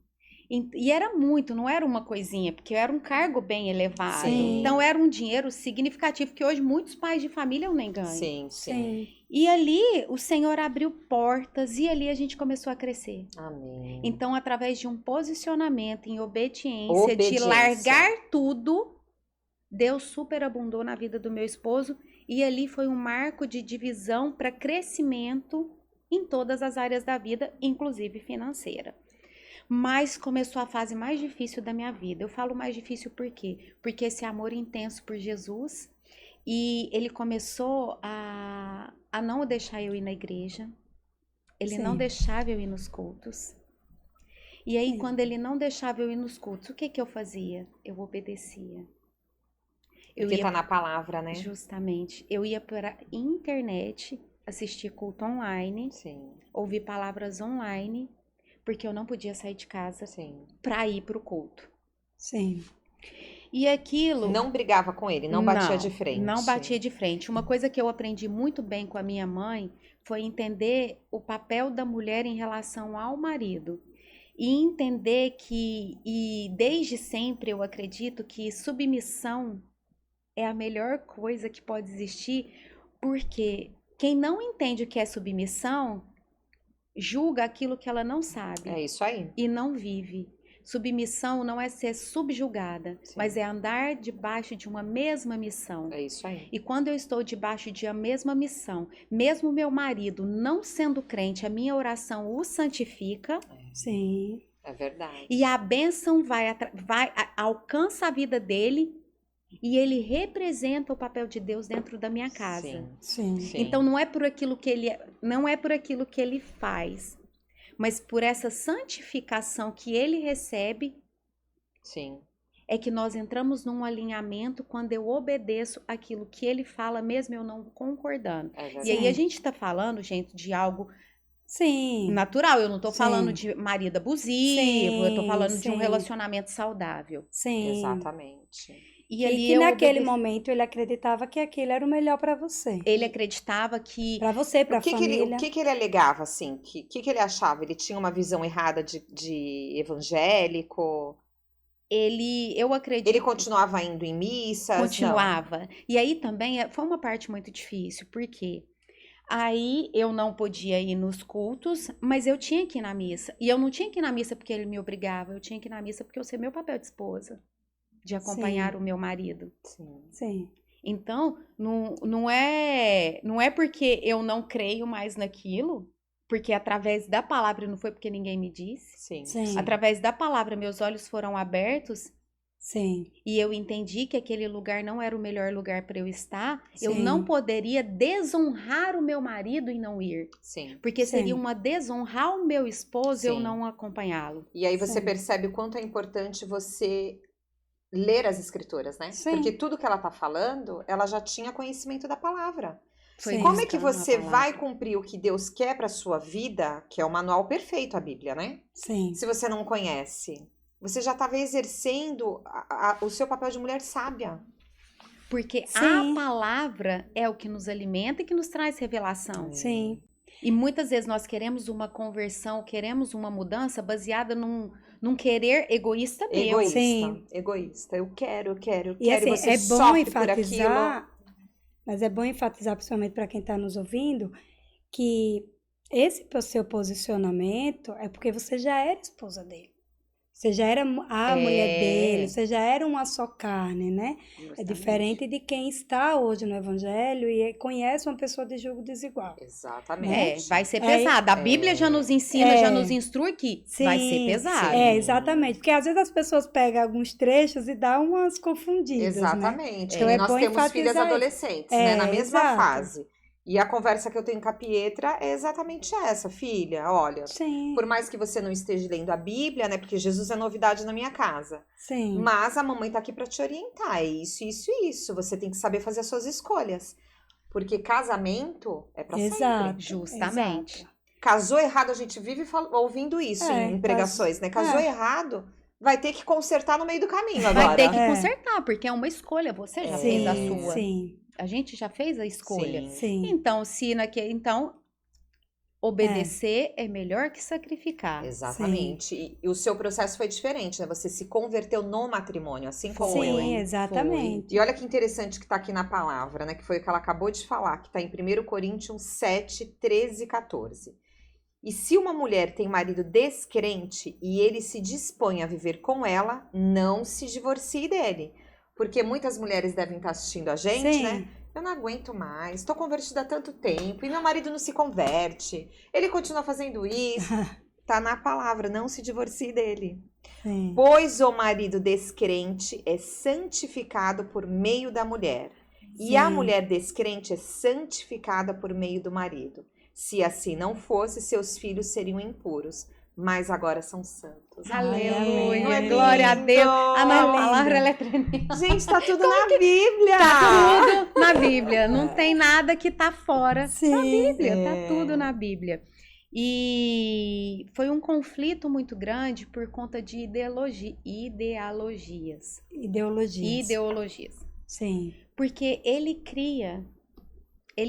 E era muito, não era uma coisinha, porque era um cargo bem elevado. Sim. Então era um dinheiro significativo que hoje muitos pais de família nem ganham. Sim, sim. Sim. E ali o Senhor abriu portas e ali a gente começou a crescer. Amém. Então, através de um posicionamento em obediência, de Obediência. largar tudo, Deus superabundou na vida do meu esposo e ali foi um marco de divisão para crescimento em todas as áreas da vida, inclusive financeira. Mas começou a fase mais difícil da minha vida. Eu falo mais difícil por quê? Porque esse amor intenso por Jesus, e ele começou a não deixar eu ir na igreja. Ele Sim. não deixava eu ir nos cultos. E aí, Sim. quando ele não deixava eu ir nos cultos, o que eu fazia? Eu obedecia. Porque tá na palavra, né? Justamente. Eu ia para internet, assistir culto online, Sim, ouvir palavras online, porque eu não podia sair de casa sim. para ir pro culto. Sim. E aquilo... Não brigava com ele, não batia de frente. Não batia de frente. Uma coisa que eu aprendi muito bem com a minha mãe foi entender o papel da mulher em relação ao marido. E entender e desde sempre eu acredito que submissão é a melhor coisa que pode existir, porque quem não entende o que é submissão, julga aquilo que ela não sabe É isso aí. e não vive. Submissão não é ser subjugada, Sim. mas é andar debaixo de uma mesma missão. É isso aí. E quando eu estou debaixo de uma mesma missão, mesmo meu marido não sendo crente, a minha oração o santifica Sim. É verdade. e a bênção alcança a vida dele e ele representa o papel de Deus dentro da minha casa. Sim, Sim. sim. Então não é por aquilo que ele faz, mas por essa santificação que ele recebe, Sim. é que nós entramos num alinhamento quando eu obedeço aquilo que ele fala, mesmo eu não concordando. É verdade. E aí Sim. a gente tá falando, gente, de algo Sim. natural. Eu não tô Sim. falando de marido abusivo, eu tô Sim, falando de um sim. relacionamento saudável. Sim. Exatamente. E E ali que eu naquele obedeci. momento ele acreditava que aquilo era o melhor para você. Ele acreditava que Para você, para O a que que ele, o família. que que ele alegava, assim? Que ele achava? Ele tinha uma visão errada de evangélico? eu Ele acredito. continuava indo em missas? Não. Continuava. E aí também foi uma parte muito difícil, porque aí eu não podia ir nos cultos, mas eu tinha que ir na missa. E eu não tinha que ir na missa porque ele me obrigava, eu tinha que ir na missa porque eu sei meu papel de esposa, de acompanhar Sim, o meu marido. Sim. sim, Então, não é porque eu não creio mais naquilo, porque através da palavra, não foi porque ninguém me disse, Sim. sim, através da palavra meus olhos foram abertos sim, e eu entendi que aquele lugar não era o melhor lugar para eu estar, eu sim, não poderia desonrar o meu marido em não ir, Sim. porque seria sim, uma desonrar o meu esposo eu Sim. não acompanhá-lo. E aí você sim, percebe o quanto é importante você ler as escrituras, né? sim, Porque tudo que ela tá falando, ela já tinha conhecimento da palavra. Foi sim, Como é que buscando a você vai palavra. cumprir o que Deus quer para sua vida, que é o manual perfeito, a Bíblia, né? sim, Se você não conhece, você já estava exercendo o seu papel de mulher sábia. Porque a sim, palavra é o que nos alimenta e que nos traz revelação. sim, E muitas vezes nós queremos uma conversão, queremos uma mudança baseada num querer egoísta meu. Egoísta, sim. egoísta. Eu quero, E assim, e você é bom sofre por aquilo. enfatizar, mas é bom enfatizar, principalmente para quem está nos ouvindo, que esse seu posicionamento é porque você já era esposa dele. Você já era a mulher dele, É, você já era uma só carne, né? É justamente. diferente de quem está hoje no Evangelho e conhece uma pessoa de julgo desigual. Exatamente. Vai ser É, pesado. A Bíblia já nos ensina, já nos é, instrui que vai ser sim, pesado. é, exatamente. Porque às vezes as pessoas pegam alguns trechos e dão umas confundidas, né? Exatamente. Então E é nós bom temos filhas enfatizar isso. adolescentes, né? Na É, mesma exato. fase. E a conversa que eu tenho com a Pietra é exatamente essa, filha. Olha, Sim, por mais que você não esteja lendo a Bíblia, né? Porque Jesus é novidade na minha casa. sim, Mas a mamãe tá aqui para te orientar. É isso, isso e isso. Você tem que saber fazer as suas escolhas. Porque casamento é para sempre. exato, Justamente. exato. Casou errado, a gente vive ouvindo isso em pregações, né? Casou errado, vai ter que consertar no meio do caminho agora. Vai ter que É. consertar, porque é uma escolha. Você já fez a Sim, sua. sim, A gente já fez a escolha. Sim. sim. Então, então obedecer é melhor que sacrificar. Exatamente. E o seu processo foi diferente, né? Você se converteu no matrimônio, assim como eu. Sim, exatamente. E olha que interessante que tá aqui na palavra, né? Que foi o que ela acabou de falar, que tá em 1 Coríntios 7, 13 e 14. E se uma mulher tem marido descrente e ele se dispõe a viver com ela, não se divorcie dele. Porque muitas mulheres devem estar assistindo a gente, Sim, né? Eu não aguento mais, estou convertida há tanto tempo e meu marido não se converte. Ele continua fazendo isso. Tá na palavra, não se divorcie dele. sim, Pois o marido descrente é santificado por meio da mulher, e a sim. mulher descrente é santificada por meio do marido. Se assim não fosse, seus filhos seriam impuros, mas agora são santos. Aleluia. Não é Glória a lindo? Deus. A nossa lindo. palavra ela é tremenda. Gente, tá tudo na Bíblia. Tá tudo na Bíblia. Não tem nada que tá fora da Sim, Bíblia. É. Tá tudo na Bíblia. E foi um conflito muito grande por conta de ideologias. ideologias. Sim, Porque ele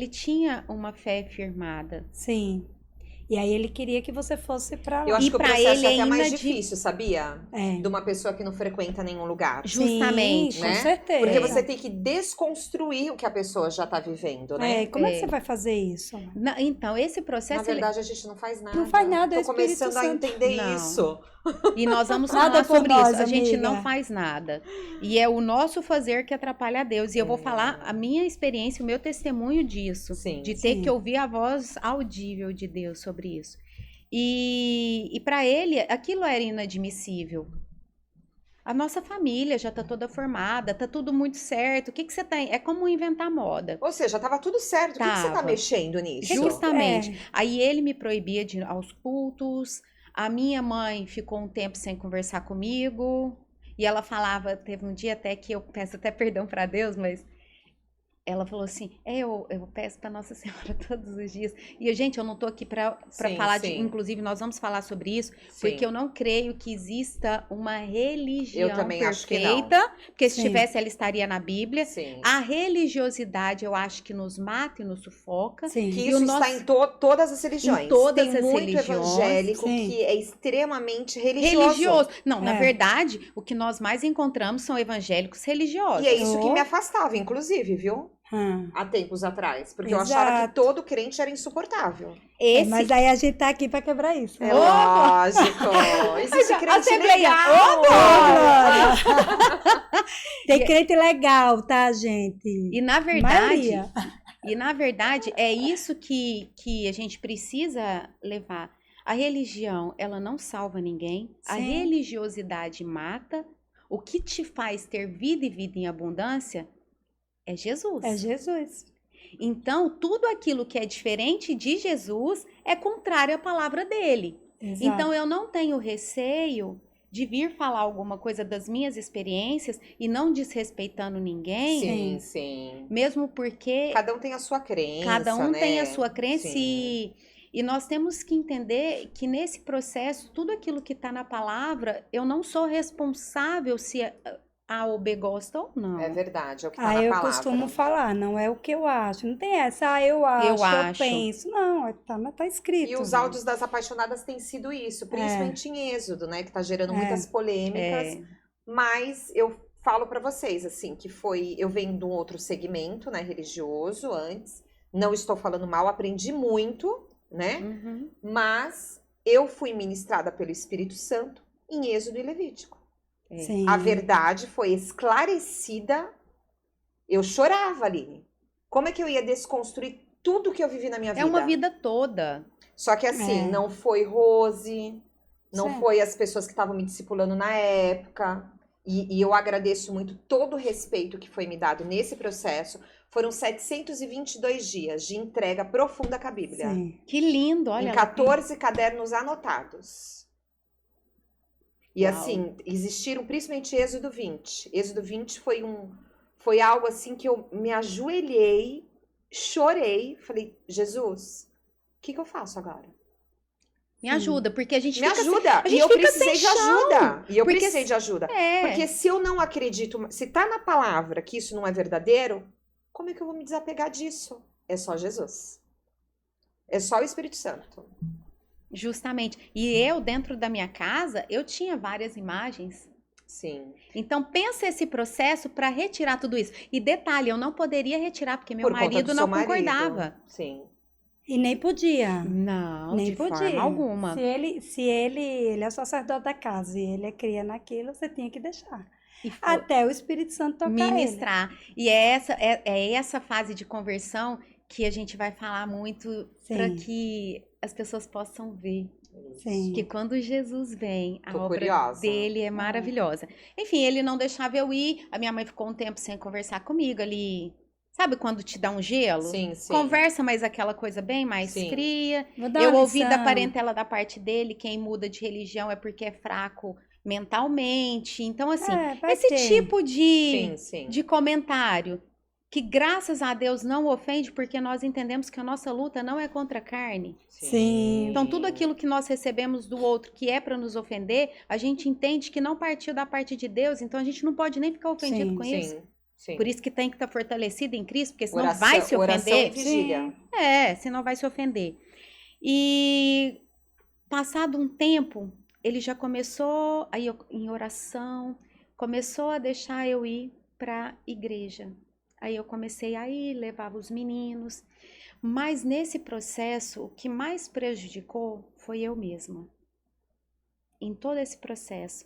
tinha uma fé firmada. sim. E aí ele queria que você fosse pra lá. Eu acho E que o pra processo ele é até mais ainda difícil, sabia? É. De uma pessoa que não frequenta nenhum lugar. Justamente. Sim, né? com certeza. Porque você tem que desconstruir o que a pessoa já tá vivendo, né? É, como é que É. você vai fazer isso? Então, esse Na processo... verdade, a gente não faz nada. Não faz nada, é o Tô começando Espírito a Santo. entender Não. isso. E nós vamos Nada falar por sobre nós, isso. A gente amiga. não faz nada. E é o nosso fazer que atrapalha a Deus. E eu vou falar a minha experiência, o meu testemunho disso. Sim. De ter Sim. que ouvir a voz audível de Deus sobre isso. E para ele, aquilo era inadmissível. A nossa família já tá toda formada, tá tudo muito certo. O que você tem? É como inventar moda. Ou seja, tava tudo certo. O que você tá Tava. mexendo nisso? Justamente. É. Aí ele me proibia de ir aos cultos. A minha mãe ficou um tempo sem conversar comigo. E ela falava, teve um dia até que eu peço até perdão para Deus, mas ela falou assim, eu peço para Nossa Senhora todos os dias. E, gente, eu não tô aqui para Sim, falar sim. inclusive, nós vamos falar sobre isso, Sim. porque eu não creio que exista uma religião Eu também acho que não. perfeita, porque se Sim. tivesse, ela estaria na Bíblia. Sim. A religiosidade, eu acho que nos mata e nos sufoca. Sim. Que E isso o está nosso- em todas as religiões. Em todas Tem as muito religiões. evangélico Sim. que é extremamente religioso. Não, na É. verdade, o que nós mais encontramos são evangélicos religiosos. E é isso que Oh. me afastava, inclusive, viu? Ah. Há tempos atrás. Porque eu achava que Exato. todo crente era insuportável. Esse Mas aí a gente tá aqui pra quebrar isso. É Opa! lógico. Existe crente Assembleia. legal. Glória! Tem crente legal, tá, gente? E na Maioria. verdade, é isso que a gente precisa levar. A religião, ela não salva ninguém. A Sim. religiosidade mata. O que te faz ter vida e vida em abundância é Jesus. É Jesus. Então, tudo aquilo que é diferente de Jesus é contrário à palavra dele. Exato. Então, eu não tenho receio de vir falar alguma coisa das minhas experiências e não desrespeitando ninguém, Sim, sim. mesmo porque Cada um tem a sua crença, cada um né? tem a sua crença Sim. e nós temos que entender que nesse processo, tudo aquilo que está na palavra, eu não sou responsável se A ou B gosta ou não. É verdade, é o que tá na Eu palavra. costumo falar, não é o que eu acho. Não tem essa, eu acho, eu acho. penso. Não, tá escrito. E os né? áudios das apaixonadas têm sido isso, principalmente em Êxodo, né? Que tá gerando É. muitas polêmicas. Mas eu falo pra vocês, assim, que eu venho de um outro segmento, né, religioso antes. Não estou falando mal, aprendi muito, né? Uhum. Mas eu fui ministrada pelo Espírito Santo em Êxodo e Levítico. Sim. A verdade foi esclarecida. Eu chorava, Aline. Como é que eu ia desconstruir tudo que eu vivi na minha vida? É uma vida toda. Só que assim, É. não foi Rose, não Certo. foi as pessoas que estavam me discipulando na época. E eu agradeço muito todo o respeito que foi me dado nesse processo. Foram 722 dias de entrega profunda com a Bíblia. Sim. Que lindo, olha. Em 14 cadernos anotados. E Uau. assim, existiram principalmente Êxodo 20. Êxodo 20 foi algo assim que eu me ajoelhei, chorei, falei, Jesus, o que eu faço agora? Me ajuda, porque a gente Me fica ajuda. a E gente eu fica precisei sem de chão. ajuda. E eu Porque precisei de ajuda. É. Porque se eu não acredito, se tá na palavra que isso não é verdadeiro, como é que eu vou me desapegar disso? É só Jesus. É só o Espírito Santo. Justamente. E eu, dentro da minha casa, eu tinha várias imagens. Sim. Então, pensa esse processo para retirar tudo isso. E detalhe, eu não poderia retirar, porque meu Por conta marido do não seu marido. concordava. Sim. E nem podia. Não, Nem de podia. forma alguma. Se ele é o sacerdote da casa e ele é cria naquilo, você tinha que deixar. E foi Até o Espírito Santo tocar ministrar. E é essa fase de conversão que a gente vai falar muito para Sim. que as pessoas possam ver. ele. Sim. Que quando Jesus vem, a Tô obra curiosa. dele é maravilhosa. Enfim, ele não deixava eu ir. A minha mãe ficou um tempo sem conversar comigo ali. Sabe quando te dá um gelo? Sim, sim. Conversa, mas aquela coisa bem mais Sim. fria. Vou dar Eu uma ouvi da lição. parentela da parte dele, quem muda de religião é porque é fraco mentalmente. Então, assim, Vai esse ter. tipo Sim, sim. de comentário que, graças a Deus, não ofende, porque nós entendemos que a nossa luta não é contra a carne. Sim. Então, tudo aquilo que nós recebemos do outro que é para nos ofender, a gente entende que não partiu da parte de Deus, então a gente não pode nem ficar ofendido Sim, com isso. Sim, sim. Por isso que tem que estar fortalecido em Cristo, porque senão Oração- vai se oração e ofender. vigília. Senão vai se ofender. E passado um tempo, ele já começou aí em oração, começou a deixar eu ir para a igreja. Aí eu comecei a ir, levava os meninos. Mas nesse processo, o que mais prejudicou foi eu mesma. Em todo esse processo.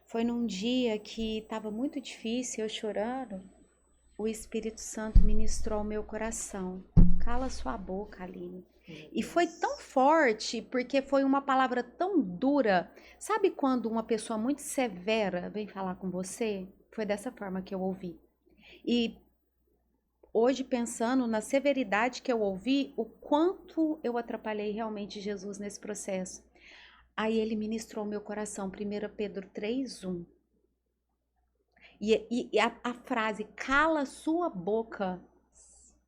Foi num dia que estava muito difícil, eu chorando, o Espírito Santo ministrou ao meu coração. Cala sua boca, Aline. E foi tão forte, porque foi uma palavra tão dura. Sabe quando uma pessoa muito severa vem falar com você? Foi dessa forma que eu ouvi. E hoje, pensando na severidade que eu ouvi, o quanto eu atrapalhei realmente Jesus nesse processo. Aí ele ministrou ao meu coração, 1 Pedro 3:1. E a frase, cala sua boca,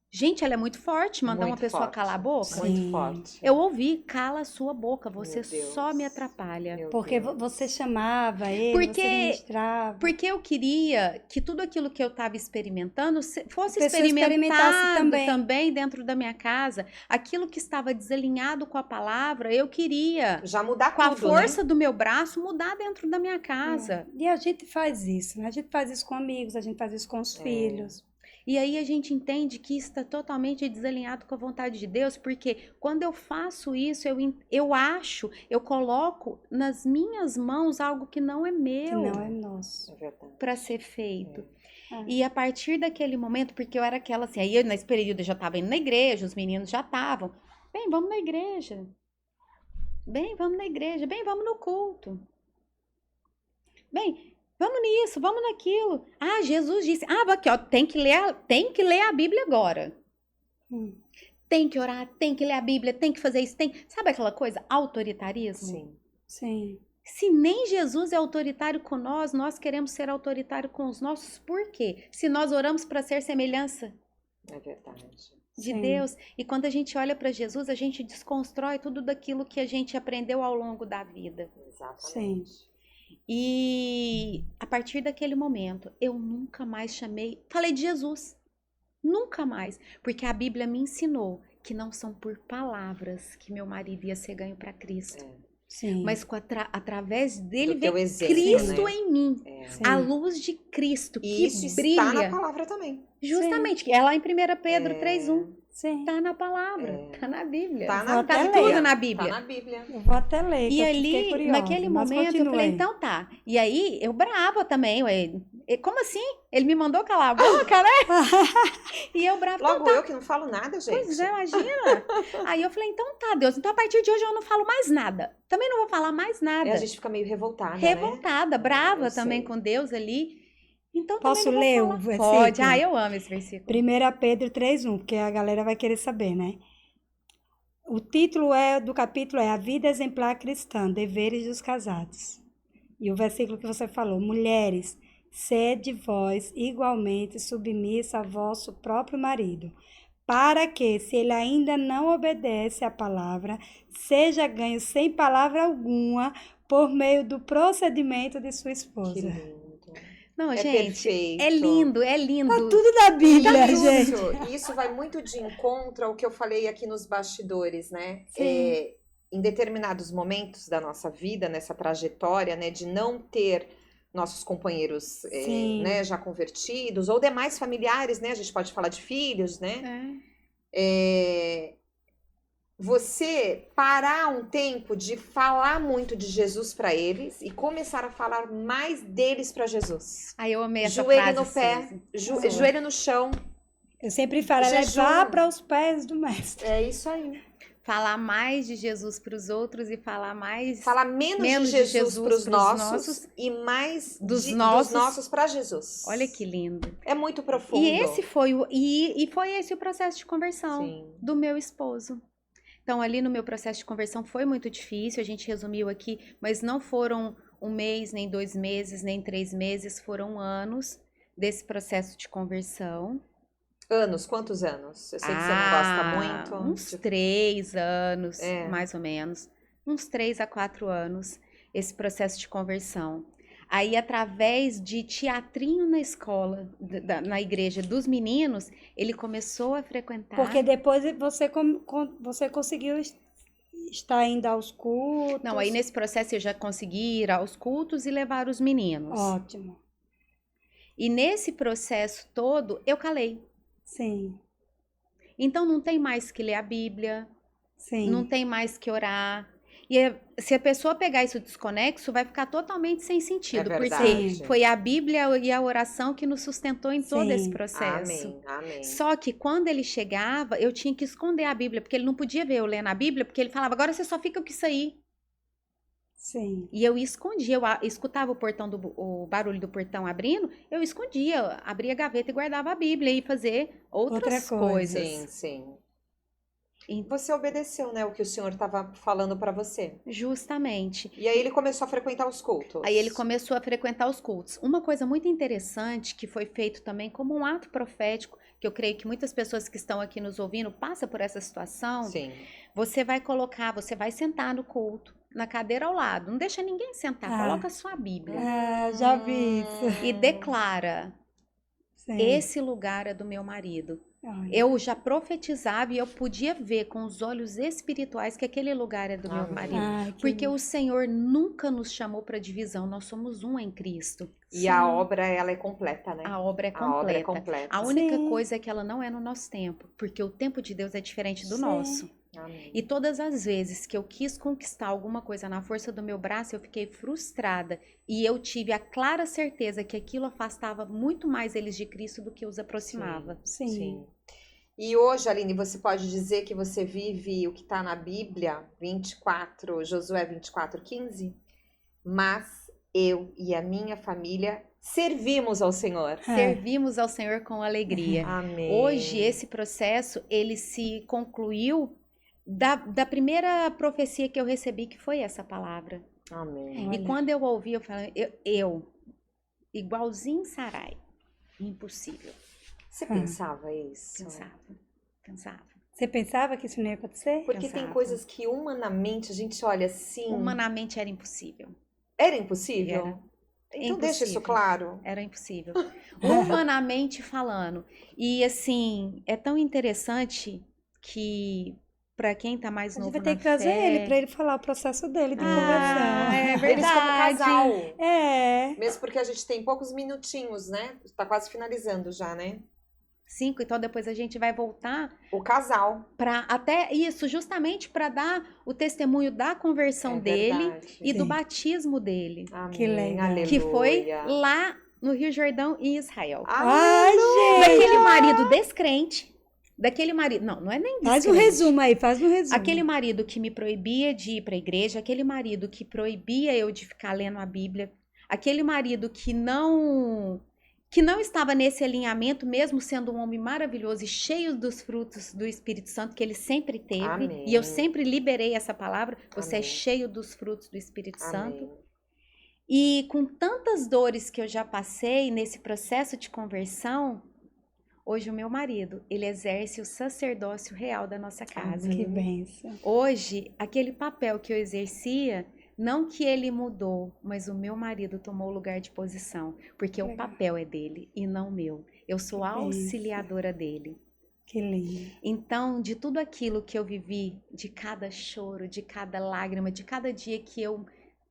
Gente, ela é muito forte, mandar uma Muito pessoa forte. calar a boca. Muito Sim. forte. Eu ouvi, cala a sua boca, você Meu Deus. só me atrapalha. Meu Porque Deus. você chamava ele, Porque- você ministrava. Porque eu queria que tudo aquilo que eu estava experimentando fosse A pessoa experimentasse experimentado também. dentro da minha casa. Aquilo que estava desalinhado com a palavra, eu queria, Já mudar com a tudo, força né? do meu braço, mudar dentro da minha casa. E a gente faz isso, né? A gente faz isso com amigos, a gente faz isso com os filhos. E aí a gente entende que isso está totalmente desalinhado com a vontade de Deus, porque quando eu faço isso, eu coloco nas minhas mãos algo que não é Que meu não é nosso. É verdade. para ser feito. É. E a partir daquele momento, porque eu era aquela assim, aí nesse período eu já estava indo na igreja, os meninos já estavam, bem, vamos na igreja. Bem, vamos na igreja. Bem, vamos no culto. Bem, vamos nisso, vamos naquilo. Ah, Jesus disse, aqui, ó, tem que ler a Bíblia agora. Hum. Tem que orar, tem que ler a Bíblia, tem que fazer isso, tem. Sabe aquela coisa? Autoritarismo? Sim. Sim. Se nem Jesus é autoritário com nós queremos ser autoritário com os nossos. Por quê? Se nós oramos para ser semelhança É verdade. de Sim. Deus. E quando a gente olha para Jesus, a gente desconstrói tudo daquilo que a gente aprendeu ao longo da vida. Exatamente. E a partir daquele momento, eu nunca mais falei de Jesus. Nunca mais. Porque a Bíblia me ensinou que não são por palavras que meu marido ia ser ganho para Cristo. Sim. Mas através dele Do teu vem exemplo, Cristo né? em mim. É. Sim. A luz de Cristo E que isso brilha. está na palavra também. Justamente, que é lá em 1 Pedro É. 3:1. Sim. Tá na palavra, É. tá na Bíblia. Tá Vou na até Bíblia. tudo na Bíblia. Tá na Bíblia. Eu vou até ler, E que eu fiquei ali, curiosa, naquele mas momento, eu continue falei, aí. então tá. E aí, eu brava também, ué. Como assim? Ele me mandou calar a boca, né? E eu brava, então Logo eu que não falo nada, gente. pois é, imagina. Aí eu falei, então tá, Deus. Então a partir de hoje eu não falo mais nada. Também não vou falar mais nada. E a gente fica meio revoltada, Revoltada, né? brava Eu também sei. com Deus ali. Então Posso também não ler vou o falar. versículo? Pode. Ah, eu amo esse versículo. 1 Pedro 3:1, porque a galera vai querer saber, né? O título do capítulo é A Vida Exemplar Cristã, Deveres dos Casados. E o versículo que você falou, mulheres, sede vós igualmente submissa a vosso próprio marido, para que, se ele ainda não obedece à palavra, seja ganho sem palavra alguma por meio do procedimento de sua Que esposa. lindo. Não, É gente, perfeito. é lindo, é lindo. Tá tudo na Bíblia, gente. Isso vai muito de encontro ao que eu falei aqui nos bastidores, né? Sim. Em determinados momentos da nossa vida, nessa trajetória, né, de não ter nossos companheiros, Sim. né, já convertidos, ou demais familiares, né? A gente pode falar de filhos, né? Você parar um tempo de falar muito de Jesus para eles e começar a falar mais deles para Jesus. Aí eu amei essa Joelho frase, no pé, Suzy. joelho no chão. Eu sempre falo, é Jejum. levar para os pés do mestre. É isso aí. Falar mais de Jesus para os outros e falar mais Falar menos de Jesus para os nossos e mais dos dos nossos. nossos para Jesus. Olha que lindo. É muito profundo. E esse foi foi esse o processo de conversão Sim. do meu esposo. Então, ali no meu processo de conversão foi muito difícil, a gente resumiu aqui, mas não foram 1 mês, nem 2 meses, nem 3 meses, foram anos desse processo de conversão. Anos, quantos anos? Eu sei que você não gosta muito. Uns 3 anos, É. mais ou menos. Uns 3 a 4 anos, esse processo de conversão. Aí, através de teatrinho na escola, na igreja dos meninos, ele começou a frequentar. Porque depois você conseguiu estar indo aos cultos. Não, aí nesse processo eu já consegui ir aos cultos e levar os meninos. Ótimo. E nesse processo todo, eu calei. Sim, Então, não tem mais que ler a Bíblia, sim. não tem mais que orar. E se a pessoa pegar isso desconexo, vai ficar totalmente sem sentido. É porque verdade. foi a Bíblia e a oração que nos sustentou em todo Sim. esse processo. Amém, amém. Só que quando ele chegava, eu tinha que esconder a Bíblia, porque ele não podia ver eu lendo a Bíblia, porque ele falava, agora você só fica com isso aí. Sim. E eu escondia, eu escutava o barulho do portão abrindo, eu escondia, abria a gaveta e guardava a Bíblia e ia fazer outras Outra coisa. coisas. Sim, sim. E Você obedeceu, né, o que o Senhor estava falando para você. justamente. E aí ele começou a frequentar os cultos. Aí ele começou a frequentar os cultos. Uma coisa muito interessante que foi feito também como um ato profético, que eu creio que muitas pessoas que estão aqui nos ouvindo passam por essa situação. Sim. Você vai sentar no culto, na cadeira ao lado. Não deixa ninguém sentar, Ah. coloca a sua Bíblia. Ah, já vi isso. E declara: Sim. esse lugar é do meu marido. Olha. Eu já profetizava e eu podia ver com os olhos espirituais que aquele lugar é do meu Amém. marido. Ai, que Porque lindo. o Senhor nunca nos chamou para divisão, nós somos um em Cristo. E a obra, ela é completa, né? A obra é A obra é completa. completa. A única Sim. coisa é que ela não é no nosso tempo, porque o tempo de Deus é diferente do Sim. nosso. Amém. E todas as vezes que eu quis conquistar alguma coisa na força do meu braço, eu fiquei frustrada. E eu tive a clara certeza que aquilo afastava muito mais eles de Cristo do que os aproximava. Sim. E hoje, Aline, você pode dizer que você vive o que está na Bíblia, 24, Josué 24:15? Mas eu e a minha família servimos ao Senhor. Servimos ao Senhor com alegria. Amém. Hoje, esse processo, ele se concluiu da primeira profecia que eu recebi, que foi essa palavra. Amém. Olha. E quando eu ouvi, eu falei, eu igualzinho Sarai, impossível. Você pensava isso? Pensava. Você pensava que isso não ia acontecer? Porque tem Pensava. coisas que humanamente a gente olha assim. Humanamente era impossível. Era impossível? Era. Então deixa isso Impossível. claro. Era impossível. Humanamente falando. E assim, é tão interessante que para quem tá mais A gente novo vai ter na que trazer fé... ele para ele falar o processo dele de Ah, conversão. é Eles como verdade. casal. É. Mesmo porque a gente tem poucos minutinhos, né? Tá quase finalizando já, né? 5, então depois a gente vai voltar O casal. para até isso, justamente para dar o testemunho da conversão É dele verdade. e do Sim. batismo dele, Amém. Que legal. Aleluia. que foi lá no Rio Jordão, em Israel. Ai, gente. Daquele marido descrente, daquele marido, não é nem Faz um descrente. resumo aí, faz um resumo. Aquele marido que me proibia de ir para a igreja, aquele marido que proibia eu de ficar lendo a Bíblia, aquele marido que não estava nesse alinhamento, mesmo sendo um homem maravilhoso e cheio dos frutos do Espírito Santo que ele sempre teve, Amém. e eu sempre liberei essa palavra, você é Amém. cheio dos frutos do Espírito Santo. Amém. E com tantas dores que eu já passei nesse processo de conversão, hoje o meu marido, ele exerce o sacerdócio real da nossa casa. Que bênção. Hoje, aquele papel que eu exercia, não que ele mudou, mas o meu marido tomou o lugar de posição, porque o Legal. papel é dele e não meu. Eu sou a Que bênção. auxiliadora dele. Que lindo. Então, de tudo aquilo que eu vivi, de cada choro, de cada lágrima, de cada dia que eu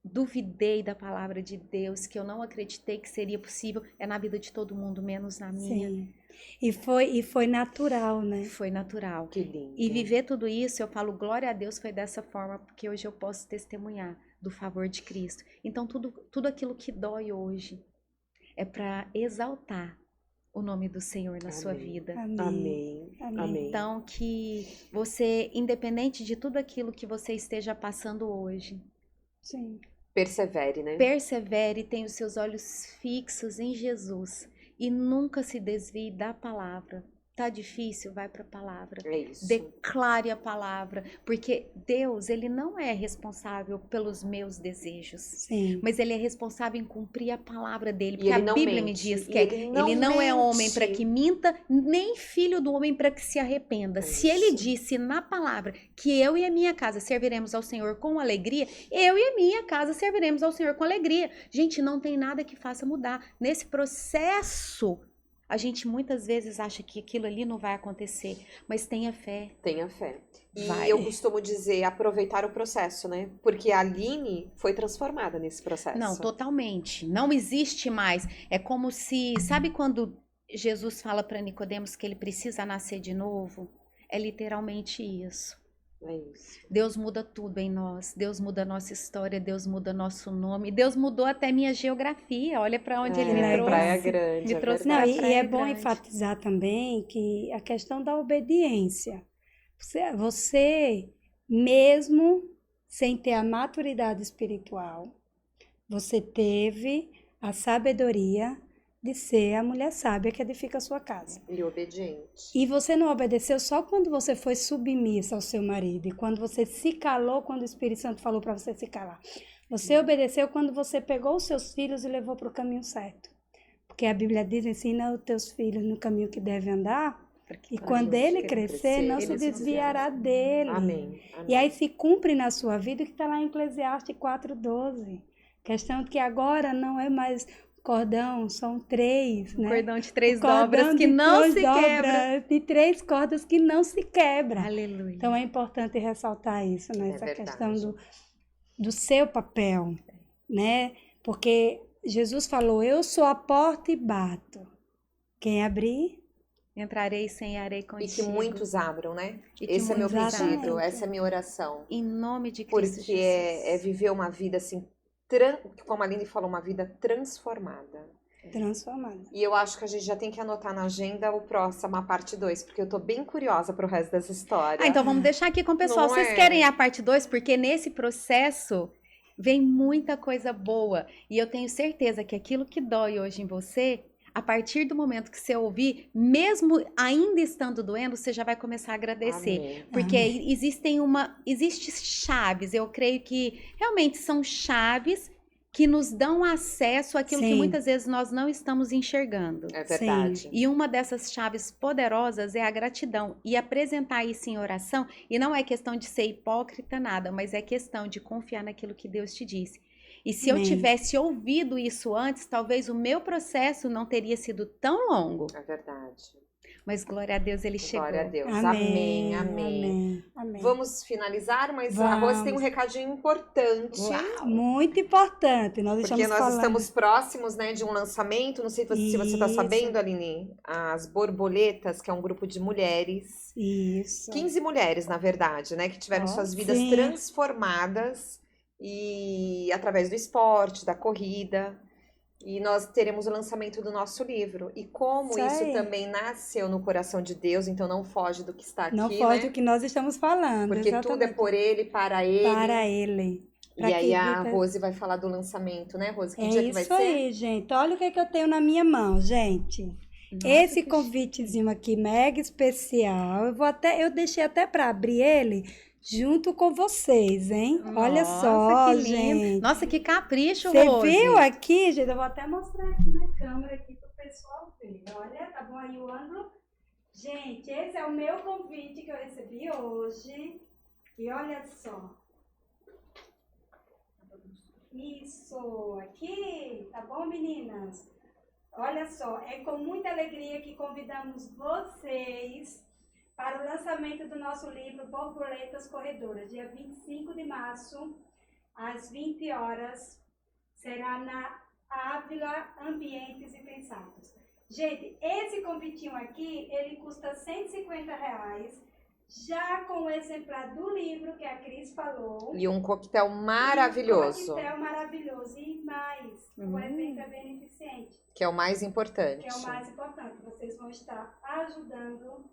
duvidei da palavra de Deus, que eu não acreditei que seria possível, é na vida de todo mundo, menos na minha. Sim. E foi natural, né? Foi natural. Que lindo. E viver tudo isso, eu falo, glória a Deus, foi dessa forma, porque hoje eu posso testemunhar do favor de Cristo. Então, tudo aquilo que dói hoje é para exaltar o nome do Senhor na sua Amém. vida. Amém. Amém. Amém. Amém. Então, que você, independente de tudo aquilo que você esteja passando hoje, Sim. Persevere, né? persevere, tenha os seus olhos fixos em Jesus e nunca se desvie da palavra. Tá difícil? Vai para a palavra. É isso. Declare a palavra, porque Deus, ele não é responsável pelos meus desejos, Sim. mas ele é responsável em cumprir a palavra dele, E porque a ele não Bíblia me mente. diz E que ele não é mente. homem para que minta, nem filho do homem para que se arrependa. É Se ele isso. disse na palavra que eu e a minha casa serviremos ao Senhor com alegria, eu e a minha casa serviremos ao Senhor com alegria. Gente, não tem nada que faça mudar. Nesse processo, a gente muitas vezes acha que aquilo ali não vai acontecer, mas tenha fé. Tenha fé. E Vai. eu costumo dizer, aproveitar o processo, né? Porque a Aline foi transformada nesse processo. Não, totalmente. Não existe mais. É como se, sabe quando Jesus fala para Nicodemos que ele precisa nascer de novo? É literalmente isso. É isso. Deus muda tudo em nós. Deus muda a nossa história, Deus muda nosso nome. Deus mudou até minha geografia. Olha para onde ele me legal. trouxe. Praia Grande, Me trouxe Não, pra e Praia é bom Grande. enfatizar também que a questão da obediência. Você mesmo sem ter a maturidade espiritual, você teve a sabedoria de ser a mulher sábia que edifica a sua casa. E obediente. E você não obedeceu só quando você foi submissa ao seu marido e quando você se calou, quando o Espírito Santo falou para você se calar. Você obedeceu quando você pegou os seus filhos e levou para o caminho certo. Porque a Bíblia diz, ensina os teus filhos no caminho que devem andar, e quando ele crescer, não se desviará dele. Amém. E aí se cumpre na sua vida o que está lá em Eclesiastes 4:12. Questão de que agora não é mais cordão, são 3, né? Cordão de 3 dobras que não se quebra. De 3 cordas que não se quebra. Aleluia. Então é importante ressaltar isso, né? Essa verdade. questão do seu papel, né? Porque Jesus falou, eu sou a porta e bato. Quem abrir... Entrarei e cearei contigo. E que muitos abram, né? E que Esse é meu muitos pedido, abram. essa é a minha oração. Em nome de Cristo Porque Jesus. é viver uma vida assim, como a Aline falou, uma vida transformada. Transformada. E eu acho que a gente já tem que anotar na agenda o próximo, a parte 2, porque eu tô bem curiosa pro resto dessa história. Ah, então vamos deixar aqui com o pessoal. Não Vocês é? querem a parte 2? Porque nesse processo vem muita coisa boa. E eu tenho certeza que aquilo que dói hoje em você, a partir do momento que você ouvir, mesmo ainda estando doendo, você já vai começar a agradecer. Amém. Porque existe chaves, eu creio que realmente são chaves que nos dão acesso àquilo que Sim. muitas vezes nós não estamos enxergando. É verdade. E uma dessas chaves poderosas é a gratidão. E apresentar isso em oração, e não é questão de ser hipócrita, nada, mas é questão de confiar naquilo que Deus te disse. E se eu Amém. tivesse ouvido isso antes, talvez o meu processo não teria sido tão longo. É verdade. Mas glória a Deus, ele chegou. Glória a Deus. Amém. Amém. Amém. Vamos finalizar, mas a Rose tem um recadinho importante. Muito importante. Nós Porque estamos nós falando. estamos próximos, né, de um lançamento. Não sei se você está Isso. sabendo, Aline. As Borboletas, que é um grupo de mulheres. Isso. 15 mulheres, na verdade, né? Que tiveram suas vidas sim. transformadas e através do esporte, da corrida. E nós teremos o lançamento do nosso livro. E como Isso isso aí. também nasceu no coração de Deus, então não foge do que está aqui, Não foge né? do que nós estamos falando. Porque tudo é exatamente. por ele, para ele. Para ele. E Pra aí que a Rita- Rose vai falar do lançamento, né, Rose? Que É dia que vai isso ser? aí, gente. Olha o que eu tenho na minha mão, gente. Nossa, Esse que convitezinho aqui mega especial. Eu deixei até para abrir ele junto com vocês, hein? Olha Nossa, só, que lindo. gente. Nossa, que capricho, Você Rose. viu aqui, gente? Eu vou até mostrar aqui na câmera aqui para o pessoal ver. Olha, tá bom aí o ângulo? Gente, esse é o meu convite que eu recebi hoje. E olha só. Isso, aqui, tá bom, meninas? Olha só, é com muita alegria que convidamos vocês para o lançamento do nosso livro Borboletas Corredoras, dia 25 de março, às 20 horas, será na Ávila Ambientes e Pensados. Gente, esse convitinho aqui, ele custa R$150, já com o exemplar do livro que a Cris falou. E um coquetel maravilhoso, Um coquetel maravilhoso. E mais, o evento é beneficente, que é o mais importante. que é o mais importante. Vocês vão estar ajudando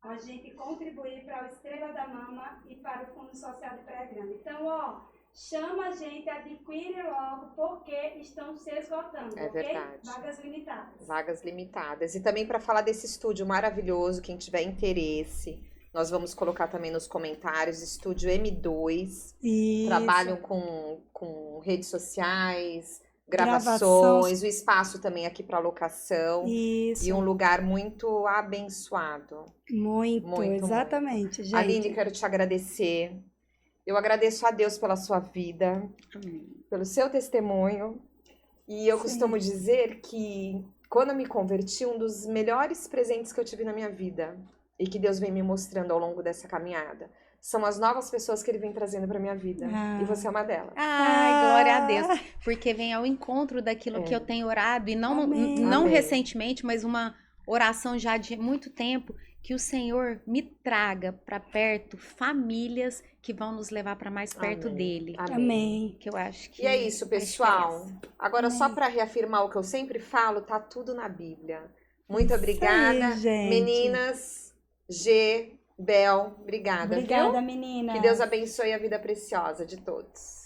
a gente contribuir para o Estrela da Mama e para o Fundo Social de Praia Grande. Então, ó, chama a gente, adquire logo, porque estão se esgotando, É ok? verdade. Vagas limitadas. Vagas limitadas. E também para falar desse estúdio maravilhoso, quem tiver interesse, nós vamos colocar também nos comentários, Estúdio M2. Isso. Trabalham com redes sociais, Gravações. gravações, o espaço também aqui para locação. Isso. E um lugar muito abençoado. Muito, exatamente, gente. Aline, quero te agradecer. Eu agradeço a Deus pela sua vida, Amém. pelo seu testemunho. E eu Sim. costumo dizer que quando eu me converti, um dos melhores presentes que eu tive na minha vida e que Deus vem me mostrando ao longo dessa caminhada são as novas pessoas que Ele vem trazendo para minha vida. Ah. E você é uma delas. Ai, glória a Deus. Porque vem ao encontro daquilo que eu tenho orado. E não, Amém. não Amém. recentemente, mas uma oração já de muito tempo. Que o Senhor me traga para perto famílias que vão nos levar para mais perto Amém. dele. Amém. Que eu acho que E é isso, faz pessoal. diferença. Agora, só Amém. para reafirmar o que eu sempre falo, tá tudo na Bíblia. Muito Isso obrigada. aí, gente. Meninas, G, Bel, obrigada. Obrigada, viu? menina. Que Deus abençoe a vida preciosa de todos.